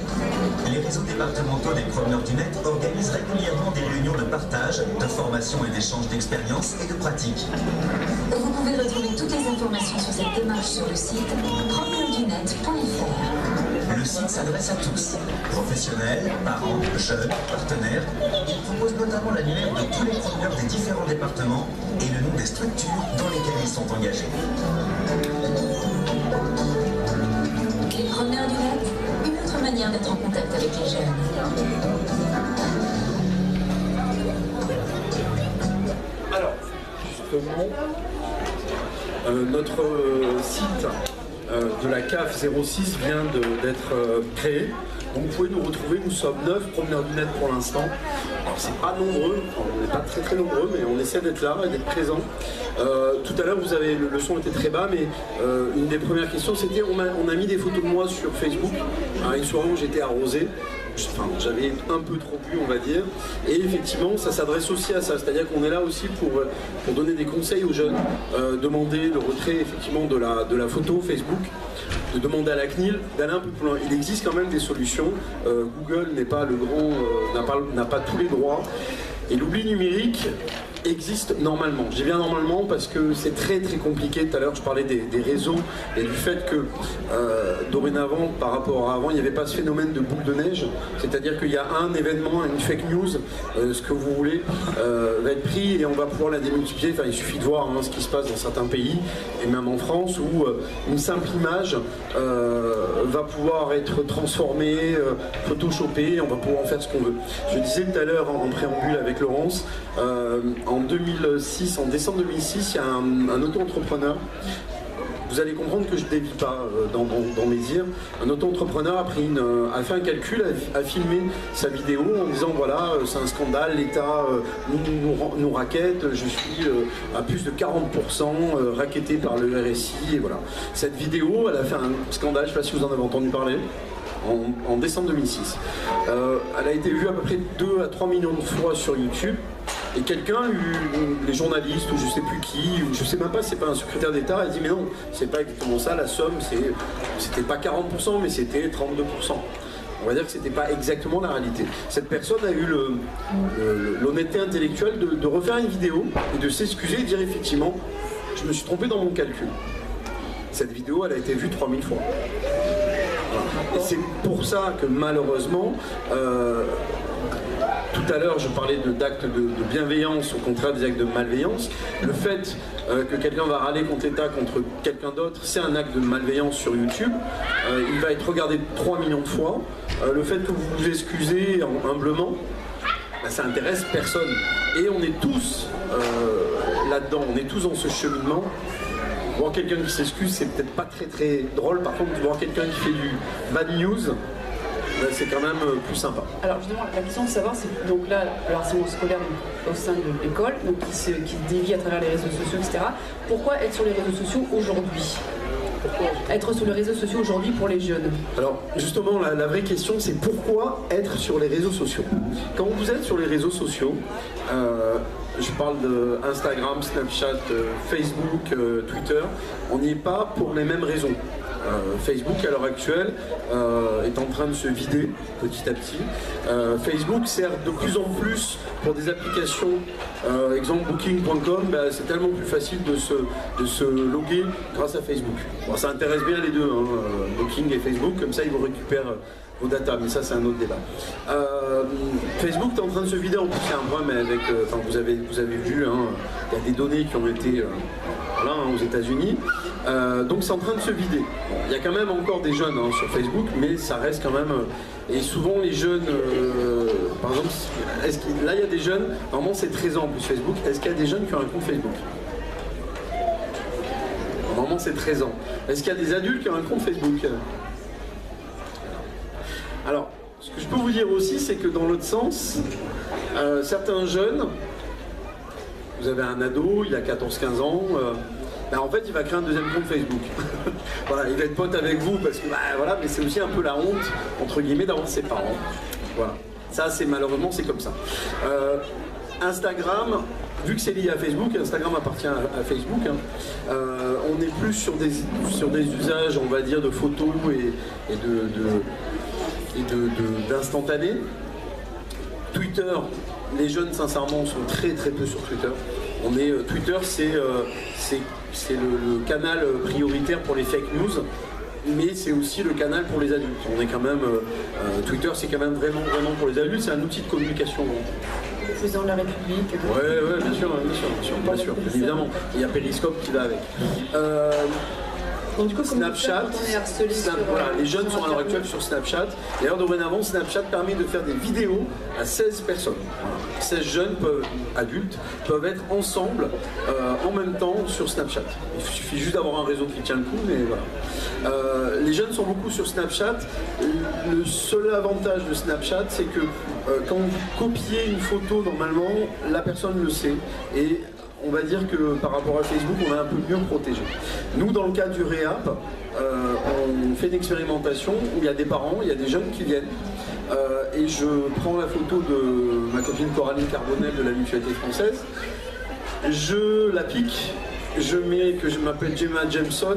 Les réseaux départementaux des Promeneurs du Net organisent régulièrement des réunions de partage, de formation et d'échange d'expériences et de pratiques. Vous pouvez retrouver toutes les informations sur cette démarche sur le site promeneurdunet.fr. Le site s'adresse à tous, professionnels, parents, jeunes, partenaires. Il propose notamment l'annuaire de tous les promeneurs des différents départements et le nom des structures dans lesquelles ils sont engagés. Les promeneurs du net, une autre manière d'être en contact avec les jeunes. Alors, justement, notre site de la CAF 06 vient d'être créé. Donc vous pouvez nous retrouver, nous sommes 9 promeneurs du net pour l'instant. Alors c'est pas nombreux, on n'est pas très nombreux, mais on essaie d'être là et d'être présents. Tout à l'heure, le son était très bas, mais une des premières questions c'était on a mis des photos de moi sur Facebook. Une soirée où j'étais arrosé. Enfin, j'avais un peu trop bu, on va dire, et effectivement ça s'adresse aussi à ça, c'est-à-dire qu'on est là aussi pour donner des conseils aux jeunes, demander le retrait effectivement de la photo Facebook, de demander à la CNIL d'aller un peu plus loin. Il existe quand même des solutions, Google n'est pas le grand, n'a pas tous les droits, et l'oubli numérique existe normalement. J'ai bien normalement parce que c'est très compliqué. Tout à l'heure je parlais des réseaux et du fait que dorénavant par rapport à avant il n'y avait pas ce phénomène de boule de neige, c'est-à-dire qu'il y a un événement, une fake news, ce que vous voulez va être pris et on va pouvoir la démultiplier. Enfin, il suffit de voir ce qui se passe dans certains pays et même en France où une simple image va pouvoir être transformée, photoshopée, on va pouvoir en faire ce qu'on veut. Je disais tout à l'heure en préambule avec Laurence, en 2006, en décembre 2006, il y a un auto-entrepreneur. Vous allez comprendre que je ne dévie pas dans mes dires. Un auto-entrepreneur a fait un calcul, a filmé sa vidéo en disant voilà, c'est un scandale, l'État nous raquette, je suis à plus de 40% raquetté par le RSI. Et voilà. Cette vidéo, elle a fait un scandale, je ne sais pas si vous en avez entendu parler. En décembre 2006. Elle a été vue à peu près 2 à 3 millions de fois sur YouTube. Et quelqu'un, les journalistes ou je sais plus qui, ou je sais même pas, c'est pas un secrétaire d'État, a dit mais non, c'est pas exactement ça, la somme, c'était pas 40%, mais c'était 32%. On va dire que c'était pas exactement la réalité. Cette personne a eu l'honnêteté intellectuelle de refaire une vidéo et de s'excuser et de dire effectivement, je me suis trompé dans mon calcul. Cette vidéo, elle a été vue 3000 fois. Et c'est pour ça que malheureusement, tout à l'heure je parlais d'actes de bienveillance au contraire des actes de malveillance. Le fait que quelqu'un va râler contre l'État, contre quelqu'un d'autre, c'est un acte de malveillance sur YouTube. Il va être regardé 3 millions de fois. Le fait que vous vous excusez humblement, ça intéresse personne. Et on est tous là-dedans, on est tous dans ce cheminement. Voir quelqu'un qui s'excuse, c'est peut-être pas très drôle. Par contre, voir quelqu'un qui fait du bad news, c'est quand même plus sympa. Alors justement, la question de savoir, c'est donc là, le harcèlement scolaire au sein de l'école, donc qui dévie à travers les réseaux sociaux, etc. Pourquoi être sur les réseaux sociaux aujourd'hui ? Être sur les réseaux sociaux aujourd'hui pour les jeunes? Alors justement, la vraie question, c'est pourquoi être sur les réseaux sociaux? Quand vous êtes sur les réseaux sociaux, je parle de Instagram, Snapchat, Facebook, Twitter, on n'y est pas pour les mêmes raisons. Facebook à l'heure actuelle est en train de se vider petit à petit. Facebook sert de plus en plus pour des applications, exemple booking.com, c'est tellement plus facile de se loguer grâce à Facebook. Bon, ça intéresse bien les deux, Booking et Facebook, comme ça ils vous récupèrent vos data, mais ça c'est un autre débat. Facebook est en train de se vider, en plus il y a un problème avec, vous avez vu, il y a des données qui ont été aux États-Unis. Donc c'est en train de se vider. Bon, il y a quand même encore des jeunes sur Facebook, mais ça reste quand même. Et souvent les jeunes, par exemple, là il y a des jeunes, normalement c'est 13 ans en plus Facebook, est-ce qu'il y a des jeunes qui ont un compte Facebook? Normalement c'est 13 ans. Est-ce qu'il y a des adultes qui ont un compte Facebook? Alors, ce que je peux vous dire aussi, c'est que dans l'autre sens, certains jeunes, vous avez un ado, il a 14-15 ans, en fait il va créer un deuxième compte Facebook. Voilà, il va être pote avec vous parce que voilà, mais c'est aussi un peu la honte entre guillemets d'avoir ses parents. Voilà, ça c'est malheureusement c'est comme ça. Instagram, vu que c'est lié à Facebook, Instagram appartient à Facebook, on est plus sur des usages, on va dire, de photos et d'instantané. Twitter, les jeunes sincèrement sont très peu sur Twitter. Twitter c'est le canal prioritaire pour les fake news, mais c'est aussi le canal pour les adultes. On est quand même Twitter c'est quand même vraiment pour les adultes, c'est un outil de communication. président de la République. Ouais, bien sûr, évidemment. Il y a Periscope qui va avec. Donc du coup, Snapchat, voilà, les jeunes sont à l'heure actuelle sur Snapchat. D'ailleurs, dorénavant, Snapchat permet de faire des vidéos à 16 personnes. Voilà. 16 jeunes adultes peuvent être ensemble en même temps sur Snapchat. Il suffit juste d'avoir un réseau qui tient le coup, mais voilà. Les jeunes sont beaucoup sur Snapchat. Le seul avantage de Snapchat, c'est que quand vous copiez une photo, normalement, la personne le sait. Et on va dire que par rapport à Facebook, on est un peu mieux protégé. Nous, dans le cas du REAP, on fait une expérimentation où il y a des parents, il y a des jeunes qui viennent, et je prends la photo de ma copine Coraline Carbonel de la Mutualité Française, je la pique, je mets que je m'appelle Gemma Jameson,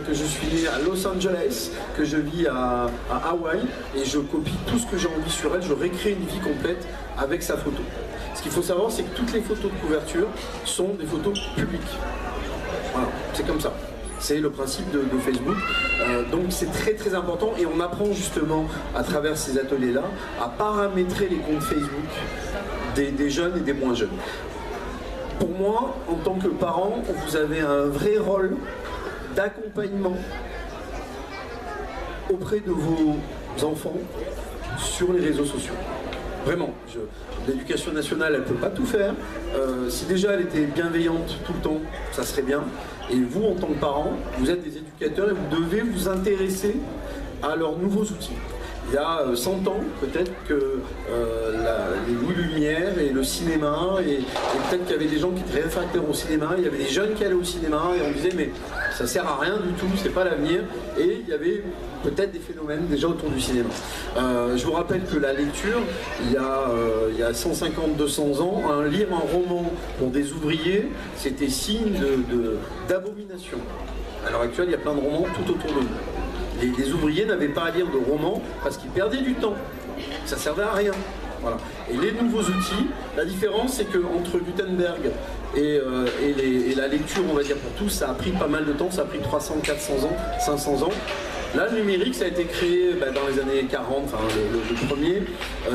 que je suis né à Los Angeles, que je vis à Hawaï, et je copie tout ce que j'ai envie sur elle, je récrée une vie complète avec sa photo. Ce qu'il faut savoir, c'est que toutes les photos de couverture sont des photos publiques. Voilà, c'est comme ça. C'est le principe de Facebook. Donc c'est très très important et on apprend justement à travers ces ateliers-là à paramétrer les comptes Facebook des jeunes et des moins jeunes. Pour moi, en tant que parent, vous avez un vrai rôle d'accompagnement auprès de vos enfants sur les réseaux sociaux. Vraiment, l'éducation nationale, elle ne peut pas tout faire. Si déjà elle était bienveillante tout le temps, ça serait bien. Et vous, en tant que parents, vous êtes des éducateurs et vous devez vous intéresser à leurs nouveaux outils. Il y a 100 ans, peut-être que les Louis Lumière et le cinéma, et peut-être qu'il y avait des gens qui étaient réfractaires au cinéma, il y avait des jeunes qui allaient au cinéma, et on disait mais ça sert à rien du tout, c'est pas l'avenir, et il y avait peut-être des phénomènes déjà autour du cinéma. Je vous rappelle que la lecture, il y a 150-200 ans, lire un roman pour des ouvriers, c'était signe d'abomination. À l'heure actuelle, il y a plein de romans tout autour de nous. Les ouvriers n'avaient pas à lire de romans parce qu'ils perdaient du temps. Ça servait à rien. Voilà. Et les nouveaux outils, la différence c'est qu'entre Gutenberg et la lecture, on va dire pour tous, ça a pris pas mal de temps, ça a pris 300, 400 ans, 500 ans. Là, le numérique, ça a été créé dans les années 40, enfin le premier,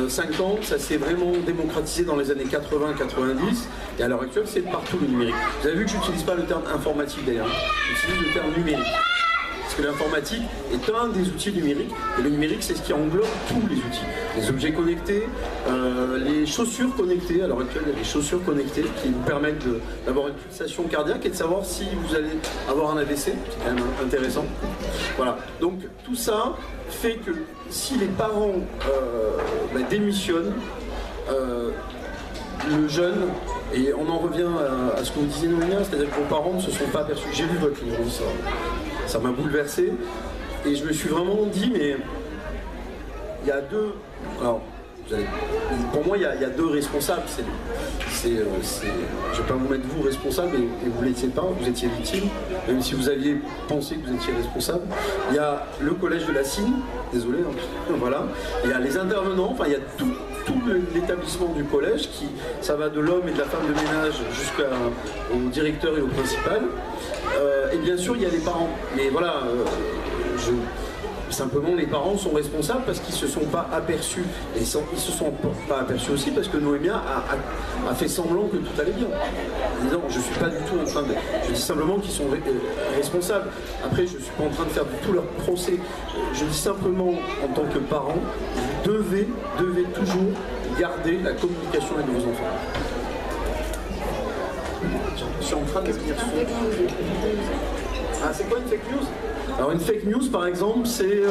50, ça s'est vraiment démocratisé dans les années 80-90, et à l'heure actuelle, c'est partout le numérique. Vous avez vu que je n'utilise pas le terme informatique d'ailleurs, j'utilise le terme numérique. Parce que l'informatique est un des outils numériques, et le numérique c'est ce qui englobe tous les outils. Les objets connectés, les chaussures connectées, à l'heure actuelle il y a des chaussures connectées qui vous permettent d'avoir une pulsation cardiaque et de savoir si vous allez avoir un AVC, c'est quand même intéressant. Voilà, donc tout ça fait que si les parents démissionnent, le jeune, et on en revient à ce que vous disiez Noémia, c'est-à-dire que vos parents ne se sont pas aperçus. J'ai lu votre livre, ça m'a bouleversé, et je me suis vraiment dit, mais il y a deux... Alors, pour moi, il y a deux responsables. Je ne vais pas vous mettre vous responsable, et vous ne l'étiez pas, vous étiez victime, même si vous aviez pensé que vous étiez responsable. Il y a le collège de la Cine, désolé, hein, voilà. Il y a les intervenants, enfin il y a tout l'établissement du collège, ça va de l'homme et de la femme de ménage jusqu'au directeur et au principal. Et bien sûr, il y a les parents. Mais voilà, simplement les parents sont responsables parce qu'ils ne se sont pas aperçus. Et ils ne se sont pas aperçus aussi parce que Noémia a fait semblant que tout allait bien. Non, je ne suis pas du tout en train de... Je dis simplement qu'ils sont responsables. Après, je ne suis pas en train de faire du tout leur procès. Je dis simplement, en tant que parent, vous devez toujours garder la communication avec vos enfants. Je suis en train de venir sur... Ah, c'est quoi une fake news? Alors une fake news par exemple, c'est...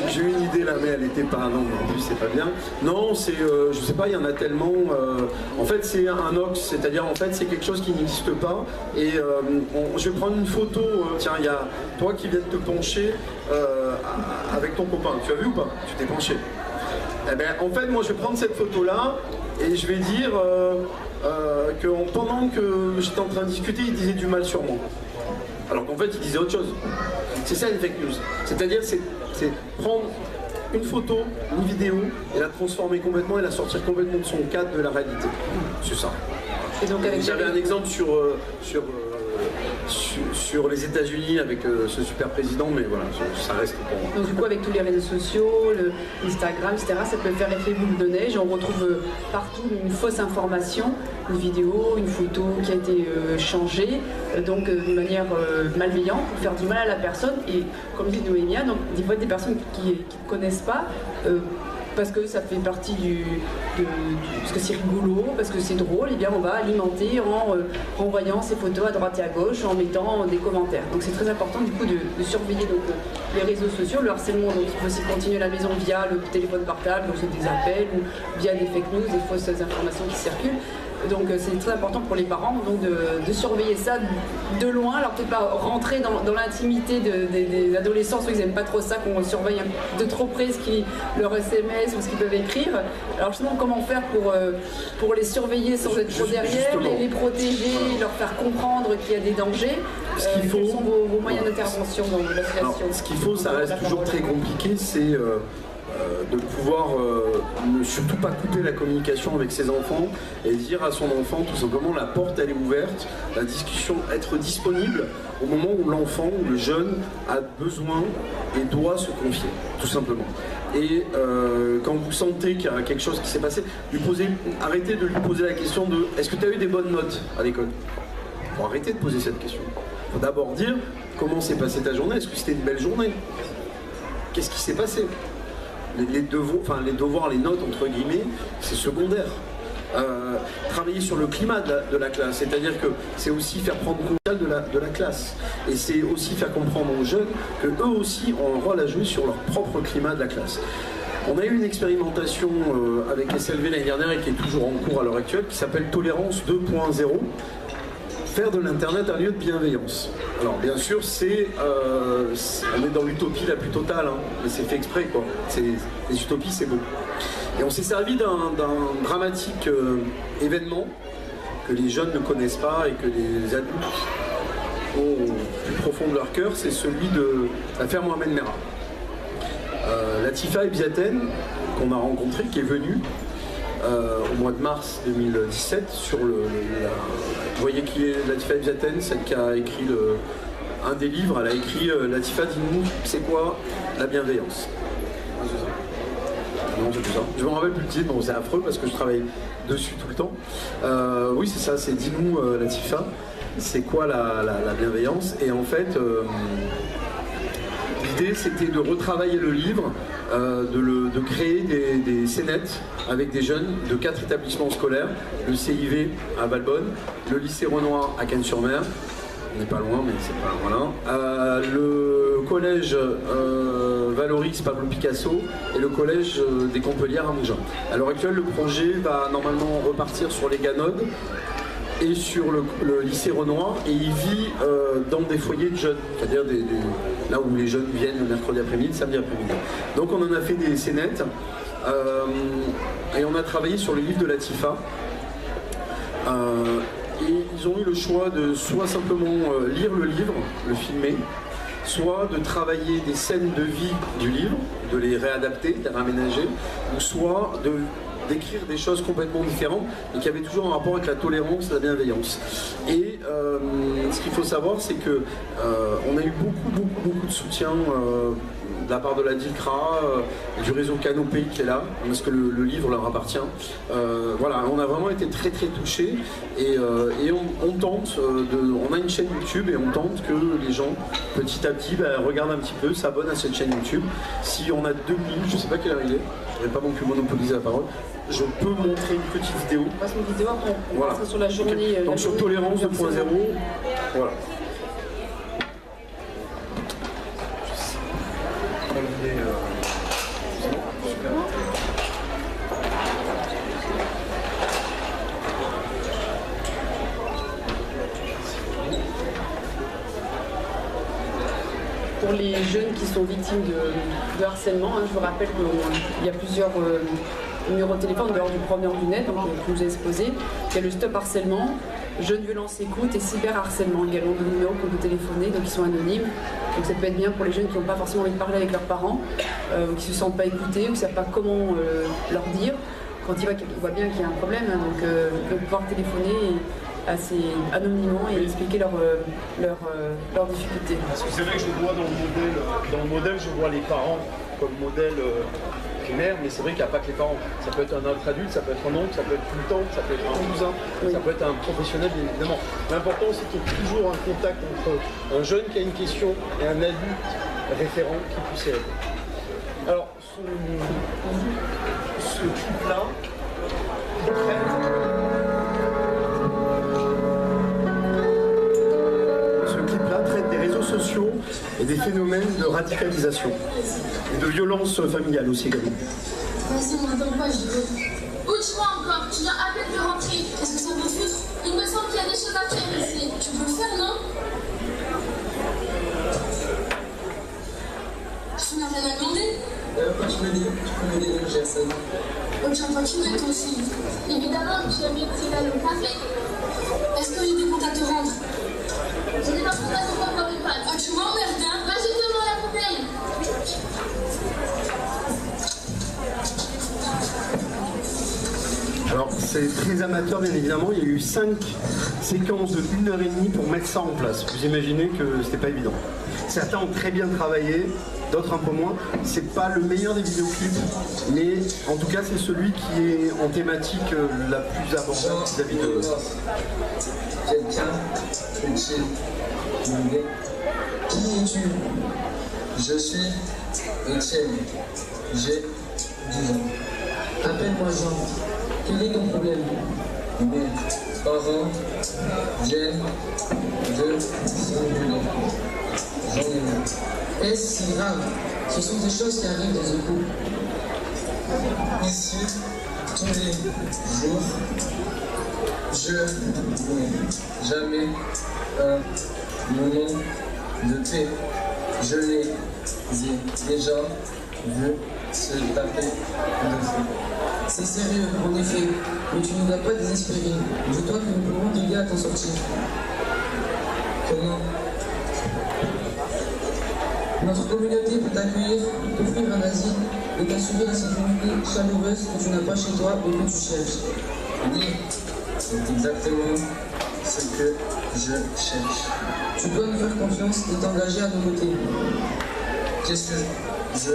J'ai eu une idée là, mais elle n'était pas... Non, en plus c'est pas bien. Non, c'est... je sais pas, il y en a tellement... en fait c'est un hoax, c'est-à-dire en fait c'est quelque chose qui n'existe pas. Et je vais prendre une photo, tiens, il y a toi qui viens de te pencher avec ton copain. Tu as vu ou pas? Tu t'es penché. Eh ben, en fait, moi je vais prendre cette photo-là et je vais dire que pendant que j'étais en train de discuter, il disait du mal sur moi. Alors qu'en fait, il disait autre chose. C'est ça une fake news. C'est-à-dire, c'est prendre une photo, une vidéo, et la transformer complètement et la sortir complètement de son cadre de la réalité. C'est ça. J'avais un exemple sur sur les États-Unis avec ce super président, mais voilà, ça reste pour moi. Donc du coup, avec tous les réseaux sociaux, Instagram, etc., ça peut faire effet boule de neige. On retrouve partout une fausse information, une vidéo, une photo qui a été changée, donc d'une manière malveillante pour faire du mal à la personne. Et comme dit Noémia, donc des personnes qui ne connaissent pas. Parce que ça fait partie parce que c'est rigolo, parce que c'est drôle, et bien on va alimenter en renvoyant ces photos à droite et à gauche, en mettant des commentaires. Donc c'est très important du coup de surveiller donc, les réseaux sociaux, le harcèlement, donc il faut aussi continuer à la maison via le téléphone portable, donc c'est des appels, ou via des fake news, des fausses informations qui circulent. Donc c'est très important pour les parents donc de surveiller ça de loin, alors peut-être pas rentrer dans l'intimité des adolescents, ceux qui n'aiment pas trop ça, qu'on surveille de trop près leur SMS ou ce qu'ils peuvent écrire. Alors justement, comment faire pour les surveiller sans être trop derrière, les protéger, leur faire comprendre qu'il y a des dangers. Quels sont vos moyens d'intervention dans la situation? Ce qu'il faut, ça reste toujours très compliqué, c'est de pouvoir ne surtout pas couper la communication avec ses enfants et dire à son enfant tout simplement la porte elle est ouverte, la discussion, être disponible au moment où l'enfant ou le jeune a besoin et doit se confier, tout simplement. Et quand vous sentez qu'il y a quelque chose qui s'est passé, arrêtez de lui poser la question de est-ce que tu as eu des bonnes notes à l'école? Faut arrêter de poser cette question. Il faut d'abord dire comment s'est passée ta journée, est-ce que c'était une belle journée? Qu'est-ce qui s'est passé? Les devoirs, les notes, entre guillemets, c'est secondaire. Travailler sur le climat de la classe, c'est-à-dire que c'est aussi faire prendre conscience de la classe. Et c'est aussi faire comprendre aux jeunes qu'eux aussi ont un rôle à jouer sur leur propre climat de la classe. On a eu une expérimentation avec SLV l'année dernière et qui est toujours en cours à l'heure actuelle, qui s'appelle Tolérance 2.0. Faire de l'Internet un lieu de bienveillance. Alors bien sûr, on est dans l'utopie la plus totale, hein, mais c'est fait exprès, quoi. Les utopies, c'est beau. Et on s'est servi d'un dramatique événement que les jeunes ne connaissent pas et que les adultes ont au plus profond de leur cœur, c'est celui de l'affaire Mohamed Merah. Latifa Ebziaten, qu'on a rencontré, qui est venue au mois de mars 2017 sur vous voyez qui est Latifa Ebziaten, celle qui a écrit un des livres. Elle a écrit Latifa, dis-nous c'est quoi la bienveillance? C'est ça? Non, c'est tout ça. Je me rappelle plus le titre, bon, c'est affreux parce que je travaille dessus tout le temps. Oui, c'est ça, c'est dis-nous Latifa, c'est quoi la bienveillance? Et en fait, l'idée c'était de retravailler le livre, de créer des scénettes avec des jeunes de 4 établissements scolaires, le CIV à Valbonne, le lycée Renoir à Cannes-sur-Mer, on n'est pas loin mais c'est pas voilà, le collège Valoris Pablo Picasso et le collège des Campelières à Mougins. À l'heure actuelle, le projet va normalement repartir sur les Ganodes et sur le lycée Renoir, et il vit dans des foyers de jeunes, c'est-à-dire là où les jeunes viennent le mercredi après-midi, le samedi après-midi. Donc on en a fait des scénettes et on a travaillé sur le livre de Latifa. Et ils ont eu le choix de soit simplement lire le livre, le filmer, soit de travailler des scènes de vie du livre, de les réadapter, de les réaménager, ou soit d'écrire des choses complètement différentes et qui avaient toujours un rapport avec la tolérance, la bienveillance. Et ce qu'il faut savoir, c'est que on a eu beaucoup de soutien de la part de la DILCRA, du réseau Canopé qui est là, parce que le livre leur appartient. Voilà, on a vraiment été très touchés et on tente, on a une chaîne YouTube et on tente que les gens, petit à petit, regardent un petit peu, s'abonnent à cette chaîne YouTube. Si on a 2 minutes, je ne sais pas quelle heure il est, je ne vais pas non plus monopoliser la parole, je peux montrer une petite vidéo. On passe une vidéo, on voilà. passera sur la journée. Donc sur Tolérance 2.0, voilà. Pour les jeunes qui sont victimes de harcèlement, je vous rappelle qu'il y a plusieurs numéros de téléphone en dehors du promeneur du net, donc, que je vous ai exposé. Il y a le Stop Harcèlement, Jeunes Violence Écoute et Cyberharcèlement, également de numéros qu'on peut téléphoner, donc ils sont anonymes. Donc ça peut être bien pour les jeunes qui n'ont pas forcément envie de parler avec leurs parents, ou qui ne se sentent pas écoutés, ou qui ne savent pas comment leur dire. Quand ils voient bien qu'il y a un problème, donc ils peuvent pouvoir téléphoner assez anonymement et expliquer leurs difficultés. Parce que c'est vrai que je vois dans le modèle, je vois les parents comme modèle primaire, mais c'est vrai qu'il n'y a pas que les parents. Ça peut être un autre adulte, ça peut être un oncle, ça peut être tout le temps, ça peut être un cousin, ça peut être un professionnel, bien évidemment. L'important, c'est qu'il y ait toujours un contact entre un jeune qui a une question et un adulte référent qui puisse y répondre. Alors, ce clip-là, traite des réseaux sociaux et des phénomènes de radicalisation et de violence familiale aussi également. Vas-y, on n'attend pas, j'y vais. Où tu vas encore? Tu viens à peine de rentrer. Qu'est-ce que ça me foutre? Il me semble qu'il y a des choses à faire ici. Tu peux le faire, non? Tu n'as rien à demander? Quand tu me dis, tu peux me déloger à ça. Oh, tu vas continuer toi aussi. Évidemment, tu as mieux que d'aller au café. Est-ce que j'ai des comptes à te rendre? Je n'ai pas pour ça, c'est pas encore une panne. Ah, tu m'emmerdes, hein? Vas-y, donne-moi la poubelle. Alors c'est très amateur bien évidemment, il y a eu 5 séquences de 1h30 pour mettre ça en place. Vous imaginez que c'était pas évident. Certains ont très bien travaillé, d'autres un peu moins. C'est pas le meilleur des vidéoclips, mais en tout cas c'est celui qui est en thématique la plus abordable vis-à-vis de... Quelqu'un, utile, demandé. Qui es-tu? Je suis Étienne. J'ai 10 ans. Appelle-moi Jean. Quel est ton problème? Mes parents viennent de s'engueuler. J'en ai marre. Est-ce si grave? Ce sont des choses qui arrivent dans un couple. Ici, tous les jours, je n'ai jamais un moment de paix. Je les ai déjà vus se taper de feu. C'est sérieux, en effet, mais tu ne dois pas désespérer. Dis-toi que nous pouvons t'aider à t'en sortir. Comment? Notre communauté peut t'accueillir, t'offrir un asile et t'assurer la sécurité chaleureuse que tu n'as pas chez toi et que tu cherches. Oui, c'est exactement ce que je cherche. Tu dois nous faire confiance et t'engager à nos côtés. Qu'est-ce que je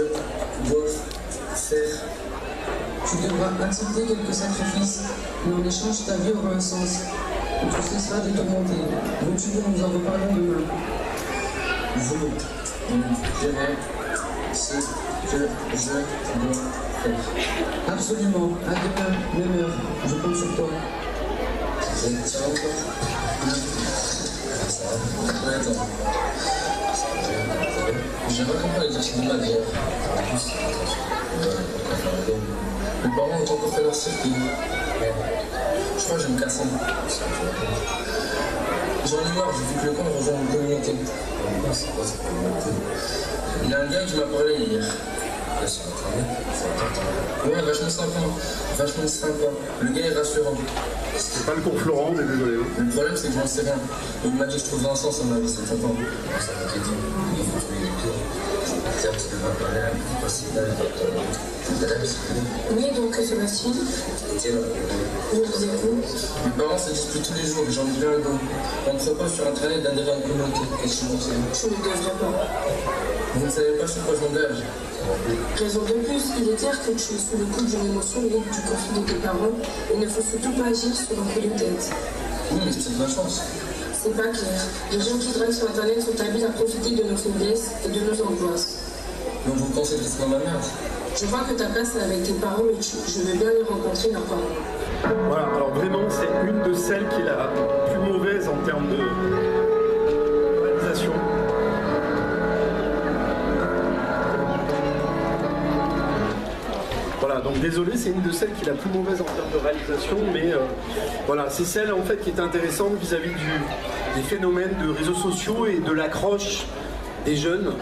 dois faire? Tu devras accepter quelques sacrifices, mais en échange ta vie aura un sens. Et tu cesseras de tourmenter. Veux-tu que nous en reparlons demain? Vous me direz ce que je dois faire. Absolument. À demain, même heure. Je compte sur toi. Ça va encore? Ça va? Ouais, attends. J'ai pas compris l'exercice de ma vie. Mes parents ont encore fait leur circuit. Je crois que je vais me casser. J'en ai marre, j'ai vu que le camp rejoint une communauté. Il y a un gars qui m'a parlé hier. Ouais, vachement sympa. Vachement sympa. Le gars est rassurant. C'est pas le cours Florent, mais désolé. Le problème, c'est que j'en sais rien. Il m'a dit que je trouverais un sens à ma vie, c'est sympa. Ça m'a dit, il faut trouver les pires. C'est-à-dire que tu devras parler à un possible. Oui, donc Sébastien, je vous écoute. Mes parents se disputent tous les jours, j'en ai bien le dos. On ne peut pas sur internet d'adhérer à une communauté. Qu'est-ce que je sais? Je ne devrais pas. Vous ne savez pas sur quoi je m'engage. Raison de plus, il est clair que tu es sous le coup d'une émotion liée du conflit de tes parents. Il ne faut surtout pas agir sur un coup de tête. Oui, mais c'est de ma chance. C'est pas clair. Les gens qui draguent sur internet sont habiles à profiter de nos faiblesses et de nos angoisses. Donc vous pensez que c'est ma merde? Je vois que ta place est avec tes parents, mais je veux bien les rencontrer, leurs parents. Voilà, alors vraiment c'est une de celles qui est la plus mauvaise en termes de réalisation. Voilà, donc désolé, c'est une de celles qui est la plus mauvaise en termes de réalisation, mais voilà, c'est celle en fait qui est intéressante vis-à-vis des phénomènes de réseaux sociaux et de l'accroche des jeunes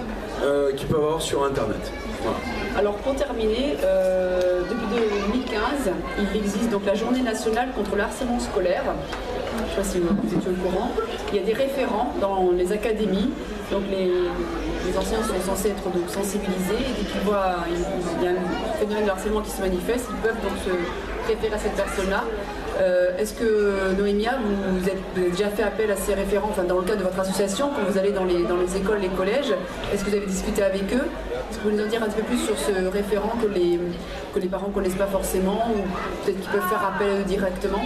qu'ils peuvent avoir sur Internet. Voilà. Alors pour terminer, depuis 2015, il existe donc la journée nationale contre le harcèlement scolaire. Je ne sais pas si vous étiez au courant. Il y a des référents dans les académies. Donc les anciens sont censés être donc sensibilisés et dès qu'ils voient il y a un phénomène de harcèlement qui se manifeste, ils peuvent donc se référer à cette personne-là Est-ce que, Noémia, vous avez déjà fait appel à ces référents, enfin, dans le cadre de votre association, quand vous allez dans les écoles, les collèges, est-ce que vous avez discuté avec eux? Est-ce que vous pouvez nous en dire un petit peu plus sur ce référent que les parents ne connaissent pas forcément, ou peut-être qu'ils peuvent faire appel à eux directement?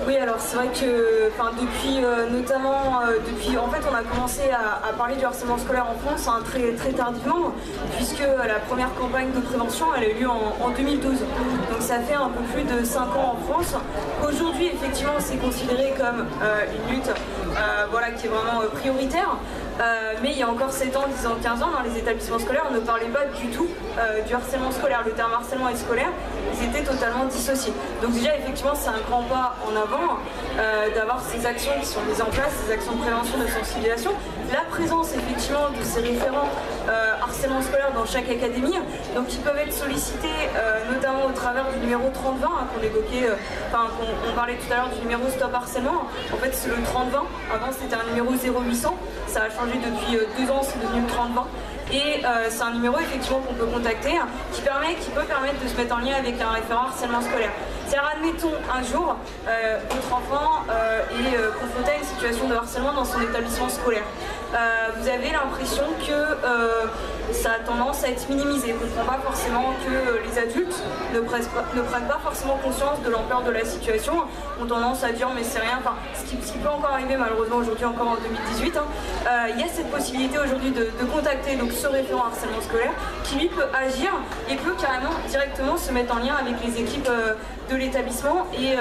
Oui, alors c'est vrai que depuis en fait on a commencé à parler du harcèlement scolaire en France très, très tardivement, puisque la première campagne de prévention elle a eu lieu en 2012. Donc ça fait un peu plus de 5 ans en France. Aujourd'hui effectivement c'est considéré comme une lutte qui est vraiment prioritaire. Mais il y a encore 7 ans, 10 ans, 15 ans, dans les établissements scolaires, on ne parlait pas du tout du harcèlement scolaire. Le terme harcèlement et scolaire, ils étaient totalement dissociés. Donc déjà, effectivement, c'est un grand pas en avant d'avoir ces actions qui sont mises en place, ces actions de prévention, de sensibilisation. La présence, effectivement, de ces référents harcèlement scolaire dans chaque académie, donc qui peuvent être sollicités notamment au travers du numéro 3020 qu'on évoquait, on parlait tout à l'heure du numéro Stop Harcèlement. En fait, c'est le 3020. Avant, c'était un numéro 0800. Ça a changé depuis 2 ans, c'est devenu le 3020. Et c'est un numéro effectivement qu'on peut contacter qui peut permettre de se mettre en lien avec un référent harcèlement scolaire. C'est-à-dire, admettons un jour, votre enfant est confronté à une situation de harcèlement dans son établissement scolaire. Vous avez l'impression que ça a tendance à être minimisé. On ne comprend pas forcément que les adultes ne prennent pas forcément conscience de l'ampleur de la situation, ont tendance à dire mais c'est rien. Enfin, ce qui peut encore arriver malheureusement aujourd'hui, encore en 2018, il y a cette possibilité aujourd'hui de contacter donc, ce référent harcèlement scolaire qui lui peut agir et peut carrément directement se mettre en lien avec les équipes de l'établissement et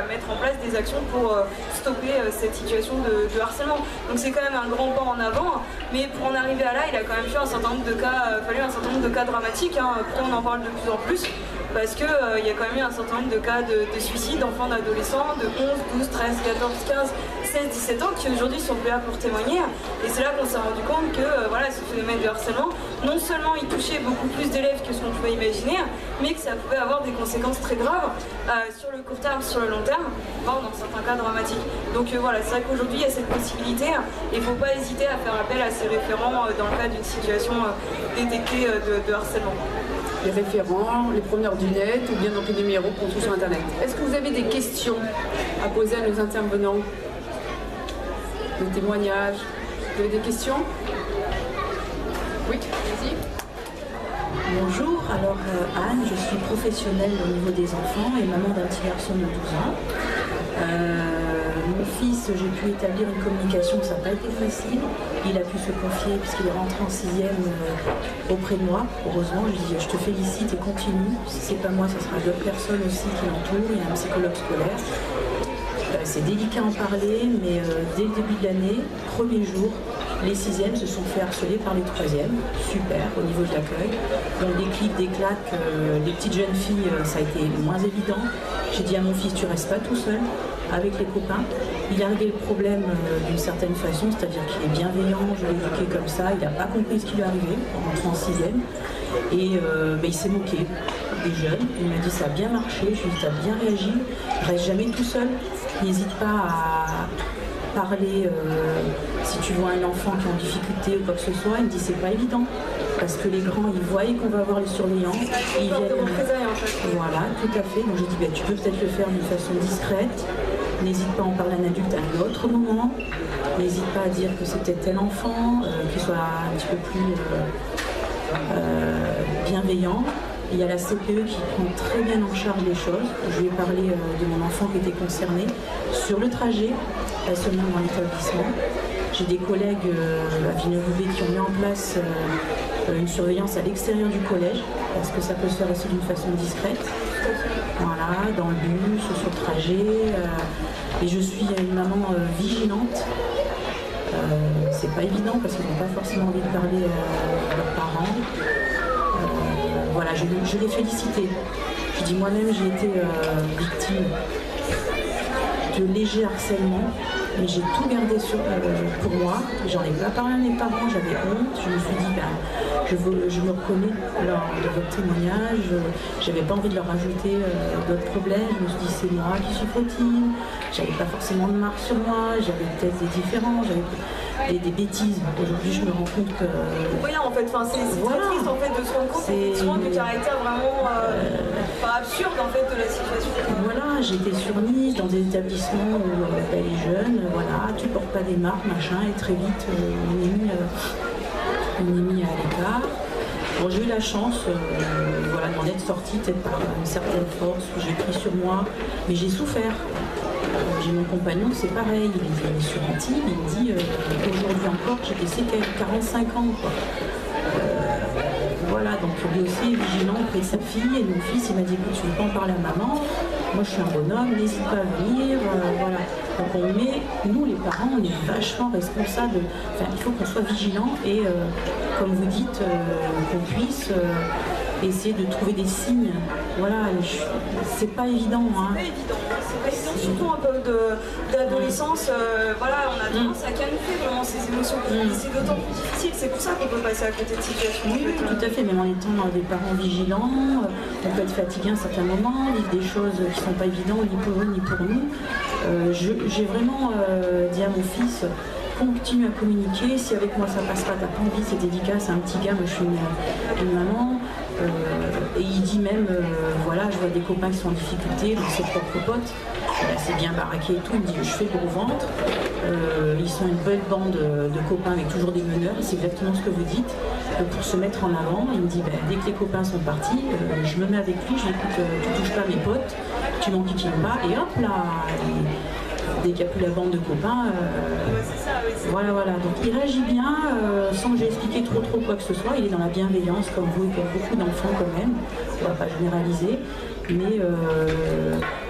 mettre en place des actions pour stopper cette situation de harcèlement. Donc c'est quand même un grand pas en avant, mais pour en arriver à là, il a quand même fallu un certain nombre de cas dramatiques. Pourquoi on en parle de plus en plus? Parce qu'il y a quand même eu un certain nombre de cas de suicide d'enfants, d'adolescents de 11, 12, 13, 14, 15, 16, 17 ans qui aujourd'hui sont plus là pour témoigner. Et c'est là qu'on s'est rendu compte que ce phénomène de harcèlement, non seulement il touchait beaucoup plus d'élèves que ce qu'on pouvait imaginer, mais que ça pouvait avoir des conséquences très graves sur le court terme, sur le long terme, voire dans certains cas dramatiques. Donc c'est vrai qu'aujourd'hui il y a cette possibilité et il ne faut pas hésiter à faire appel à ces référents dans le cas d'une situation détectée de harcèlement. Les référents, les promeneurs du net ou bien donc les numéros qu'on trouve sur internet. Est-ce que vous avez des questions à poser à nos intervenants? Des témoignages? Vous avez des questions? Oui, vas-y. Bonjour, alors Anne, je suis professionnelle au niveau des enfants et maman d'un petit garçon de 12 ans. Mon fils, j'ai pu établir une communication, ça n'a pas été facile. Il a pu se confier puisqu'il est rentré en 6e auprès de moi. Heureusement, je dis je te félicite et continue. Si c'est pas moi, ce sera d'autres personnes aussi qui l'entourent. Il y a un psychologue scolaire. C'est délicat à en parler, mais dès le début de l'année, premier jour, les 6e se sont fait harceler par les 3e. Super, au niveau de l'accueil. Donc des clics, des claques, les petites jeunes filles, ça a été moins évident. J'ai dit à mon fils, tu restes pas tout seul avec les copains. Il a réglé le problème d'une certaine façon, c'est-à-dire qu'il est bienveillant, je l'ai éduqué comme ça, il n'a pas compris ce qui lui arrivait en rentrant en 6e. Et il s'est moqué des jeunes. Il m'a dit, ça a bien marché, je lui ai dit, t'as bien réagi, reste jamais tout seul. N'hésite pas à parler si tu vois un enfant qui est en difficulté ou quoi que ce soit. Il me dit c'est pas évident parce que les grands ils voient qu'on va avoir les surveillants, ils viennent. Voilà, tout à fait. Donc j'ai dit tu peux peut-être le faire d'une façon discrète. N'hésite pas à en parler à un adulte à un autre moment. N'hésite pas à dire que c'est peut-être tel enfant, qu'il soit un petit peu plus bienveillement. Il y a la CPE qui prend très bien en charge les choses. Je lui ai parlé de mon enfant qui était concerné sur le trajet, pas seulement dans l'établissement. J'ai des collègues à Villeneuve qui ont mis en place une surveillance à l'extérieur du collège, parce que ça peut se faire aussi d'une façon discrète. Voilà, dans le bus, sur le trajet. Et je suis une maman vigilante. C'est pas évident parce qu'ils n'ont pas forcément envie de parler à leurs parents. Voilà, je l'ai félicité. Je dis moi-même j'ai été victime de léger harcèlement, mais j'ai tout gardé pour moi. J'en ai pas parlé à mes parents, j'avais honte. Je me suis dit je me reconnais lors de votre témoignage. J'avais pas envie de leur rajouter d'autres problèmes. Je me suis dit c'est moi qui suis fautive. J'avais pas forcément de marque sur moi. J'avais peut-être des différences. Des bêtises. Aujourd'hui, je me rends compte que... Oui, en fait, c'est très triste en fait, de se rendre compte effectivement du caractère vraiment absurde en fait, de la situation. Voilà, j'étais sur Nice, dans des établissements où les jeunes, voilà, tu portes pas des marques, machin, et très vite, on est mis à l'écart. Bon, j'ai eu la chance voilà, d'en être sortie peut-être par une certaine force, où j'ai pris sur moi, mais j'ai souffert. J'ai mon compagnon, c'est pareil, il est sur Antibes, il me dit aujourd'hui encore j'ai des séquelles, 45 ans quoi. Voilà, donc lui aussi est vigilant auprès de sa fille et de mon fils, il m'a dit écoute, tu ne veux pas en parler à maman, moi je suis un bonhomme, n'hésite pas à venir, voilà. Donc on met, nous les parents, on est vachement responsables, enfin, il faut qu'on soit vigilant et comme vous dites, qu'on puisse essayer de trouver des signes. Voilà, c'est pas évident. Hein. C'est pas évident, surtout en période d'adolescence. Voilà, on a tendance à canifler vraiment ces émotions. C'est d'autant plus difficile, c'est pour ça qu'on peut passer à côté de situations. Oui, tout à fait, même en étant des parents vigilants, on peut être fatigué à un certain moment, vivre des choses qui sont pas évidentes, ni pour eux ni pour nous. J'ai vraiment dit à mon fils, continue à communiquer, si avec moi ça passe pas, t'as pas envie, c'est dédicace à un petit gars, moi je suis une maman, et il dit même, voilà, je vois des copains qui sont en difficulté, donc ses propres potes, c'est bien baraqué et tout, il me dit, je fais gros ventre, ils sont une belle bande de copains avec toujours des meneurs, c'est exactement ce que vous dites, pour se mettre en avant, il me dit, dès que les copains sont partis, je me mets avec lui, je lui dis, écoute, tu touches pas à mes potes, tu m'en piquines pas, et hop là, dès qu'il n'y a plus la bande de copains, voilà. Donc il réagit bien, sans que j'ai expliqué trop quoi que ce soit. Il est dans la bienveillance, comme vous et comme beaucoup d'enfants quand même. On ne va pas généraliser. Mais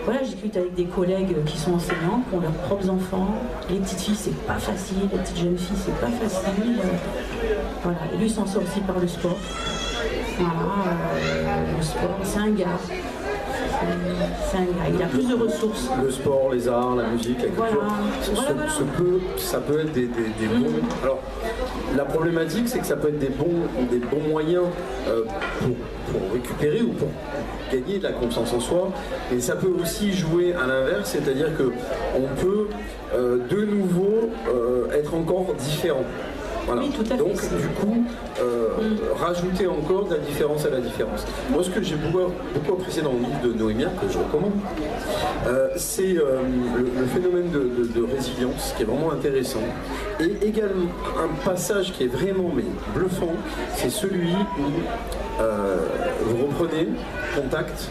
voilà, je discute avec des collègues qui sont enseignants, qui ont leurs propres enfants. Les petites filles, c'est pas facile. Les petites jeunes filles, c'est pas facile. Voilà. Et lui, il s'en sort aussi par le sport. Voilà, le sport, c'est un gars. Il a plus de ressources. Le sport, les arts, la musique, la culture, ça peut être des bons. Alors, la problématique, c'est que ça peut être des bons moyens pour récupérer ou pour gagner de la confiance en soi. Et ça peut aussi jouer à l'inverse, c'est-à-dire qu'on peut de nouveau être encore différent. Voilà. Oui, tout à fait. Donc, du coup, rajouter encore de la différence à la différence. Moi, ce que j'ai beaucoup apprécié dans le livre de Noémia, que je recommande, c'est le phénomène de résilience, qui est vraiment intéressant. Et également, un passage qui est vraiment bluffant, c'est celui où vous reprenez contact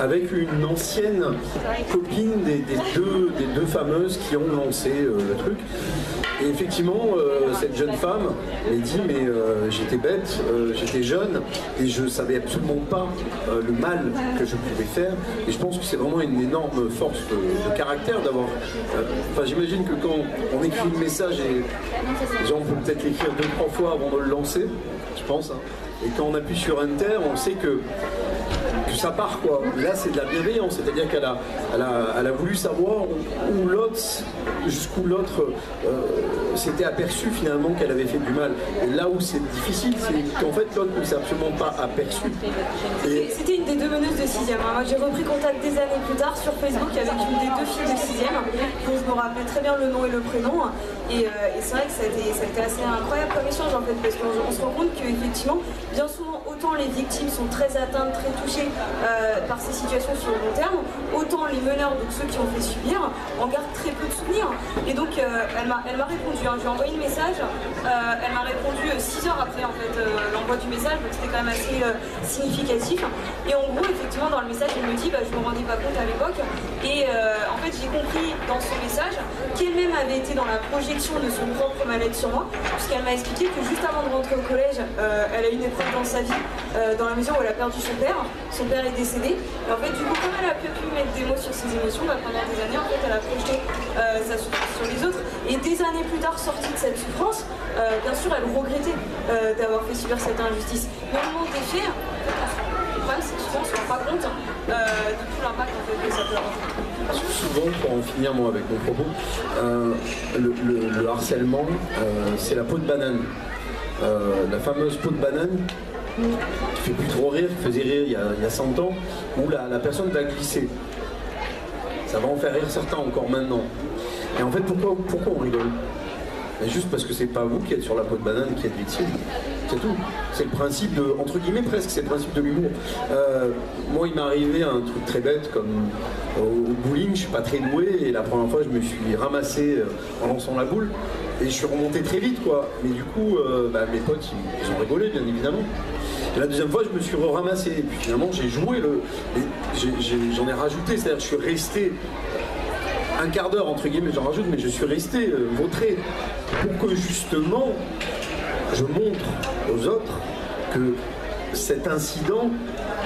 avec une ancienne copine des deux fameuses qui ont lancé le truc. Et effectivement, cette jeune femme m'a dit mais j'étais bête, j'étais jeune et je savais absolument pas le mal que je pouvais faire. Et je pense que c'est vraiment une énorme force de caractère d'avoir. Enfin, j'imagine que quand on écrit le message, et déjà on peut peut-être l'écrire 2-3 fois avant de le lancer, je pense. Hein. Et quand on appuie sur Enter, on sait que ça part quoi. Là c'est de la bienveillance, c'est-à-dire qu'elle a voulu savoir jusqu'où l'autre s'était aperçu finalement qu'elle avait fait du mal. Et là où c'est difficile, c'est qu'en fait l'autre ne s'est absolument pas aperçu. C'était une des deux meneuses de 6e. Hein. Moi j'ai repris contact des années plus tard sur Facebook avec une des deux filles de 6e, dont je me rappelais très bien le nom et le prénom. Et c'est vrai que ça a été assez incroyable comme échange en fait, parce qu'on se rend compte qu'effectivement, bien souvent, autant les victimes sont très atteintes, très touchées par ces situations sur le long terme, autant les meneurs, donc ceux qui ont fait subir, en gardent très peu de souvenirs. Et donc elle m'a répondu, hein. Je lui ai envoyé le message, elle m'a répondu 6 heures après en fait l'envoi du message, donc c'était quand même assez significatif. Et en gros, effectivement, dans le message, elle me dit je me rendais pas compte à l'époque. Et en fait, j'ai compris dans son message qu'elle-même avait été dans la projection de son propre mal-être sur moi, puisqu'elle m'a expliqué que juste avant de rentrer au collège, elle a eu une épreuve dans sa vie, dans la mesure où elle a perdu son père. Son père est décédé. Et en fait, du coup, comme elle a pu mettre des mots sur ses émotions, pendant des années, en fait, elle a projeté sa souffrance sur les autres. Et des années plus tard, sortie de cette souffrance, bien sûr, elle regrettait d'avoir fait subir cette injustice. Mais au moment des faits, le problème, c'est que souvent, on ne se rend pas compte de tout l'impact en fait, que ça peut avoir. Souvent, pour en finir moi avec mon propos, le harcèlement, c'est la peau de banane. La fameuse peau de banane qui fait plus trop rire, qui faisait rire il y a 100 ans, où la personne va glisser. Ça va en faire rire certains encore maintenant. Et en fait, pourquoi on rigole? Mais juste parce que c'est pas vous qui êtes sur la peau de banane qui êtes victime. C'est tout. C'est le principe de, entre guillemets presque, c'est le principe de l'humour. Moi, il m'est arrivé un truc très bête comme au bowling, je suis pas très doué et la première fois, je me suis ramassé en lançant la boule et je suis remonté très vite, quoi. Mais du coup, mes potes, ils ont rigolé, bien évidemment. Et la deuxième fois, je me suis ramassé et puis finalement, j'ai joué j'en ai rajouté, c'est-à-dire que je suis resté un quart d'heure, entre guillemets, j'en rajoute, mais je suis resté vautré pour que justement je montre aux autres que cet incident,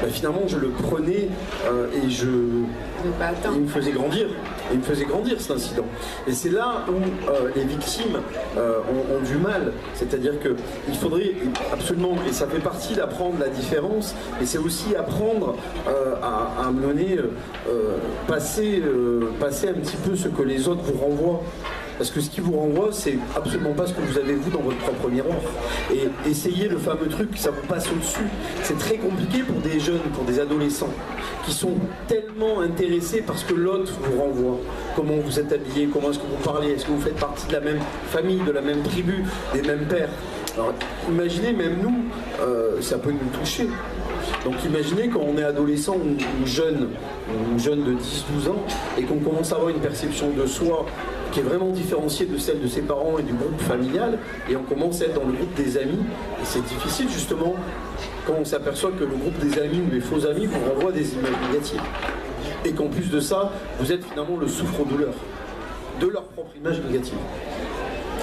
finalement je le prenais et il me faisait grandir. Il me faisait grandir cet incident. Et c'est là où les victimes ont du mal. C'est-à-dire qu'il faudrait absolument, et ça fait partie d'apprendre la différence, et c'est aussi apprendre à mener, passer un petit peu ce que les autres vous renvoient. Parce que ce qui vous renvoie, c'est absolument pas ce que vous avez vous dans votre propre miroir. Et essayez le fameux truc, ça vous passe au-dessus. C'est très compliqué pour des jeunes, pour des adolescents, qui sont tellement intéressés par ce que l'autre vous renvoie. Comment vous êtes habillé, comment est-ce que vous parlez, est-ce que vous faites partie de la même famille, de la même tribu, des mêmes pères. Alors imaginez, même nous, ça peut nous toucher. Donc imaginez quand on est adolescent ou jeune de 10-12 ans et qu'on commence à avoir une perception de soi qui est vraiment différenciée de celle de ses parents et du groupe familial, et on commence à être dans le groupe des amis, et c'est difficile justement quand on s'aperçoit que le groupe des amis ou les faux amis vous renvoient des images négatives. Et qu'en plus de ça, vous êtes finalement le souffre-douleur de leur propre image négative.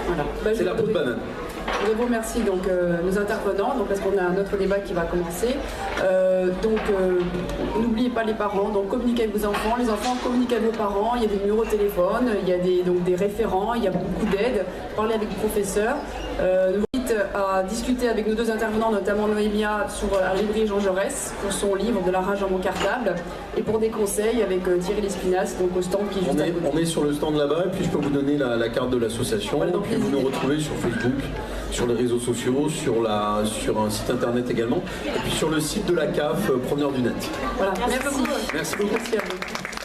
Voilà. C'est la peau de banane. Je voudrais vous remercier donc, nos intervenants, donc, parce qu'on a un autre débat qui va commencer. N'oubliez pas les parents, donc communiquez avec vos enfants, les enfants communiquent avec vos parents, il y a des numéros de téléphone, il y a des référents, il y a beaucoup d'aide, parlez avec le professeur. Nous vous invite à discuter avec nos deux intervenants, notamment Noémia sur la librairie Jean Jaurès, pour son livre De la rage dans mon cartable, et pour des conseils avec Thierry Lespinasse, donc au stand qui est juste à côté. On est sur le stand là-bas, et puis je peux vous donner la carte de l'association, voilà, puis vous nous retrouvez sur Facebook, sur les réseaux sociaux, sur un site internet également, et puis sur le site de la CAF, Preneur du Net. Voilà, merci. Merci beaucoup. Merci à vous.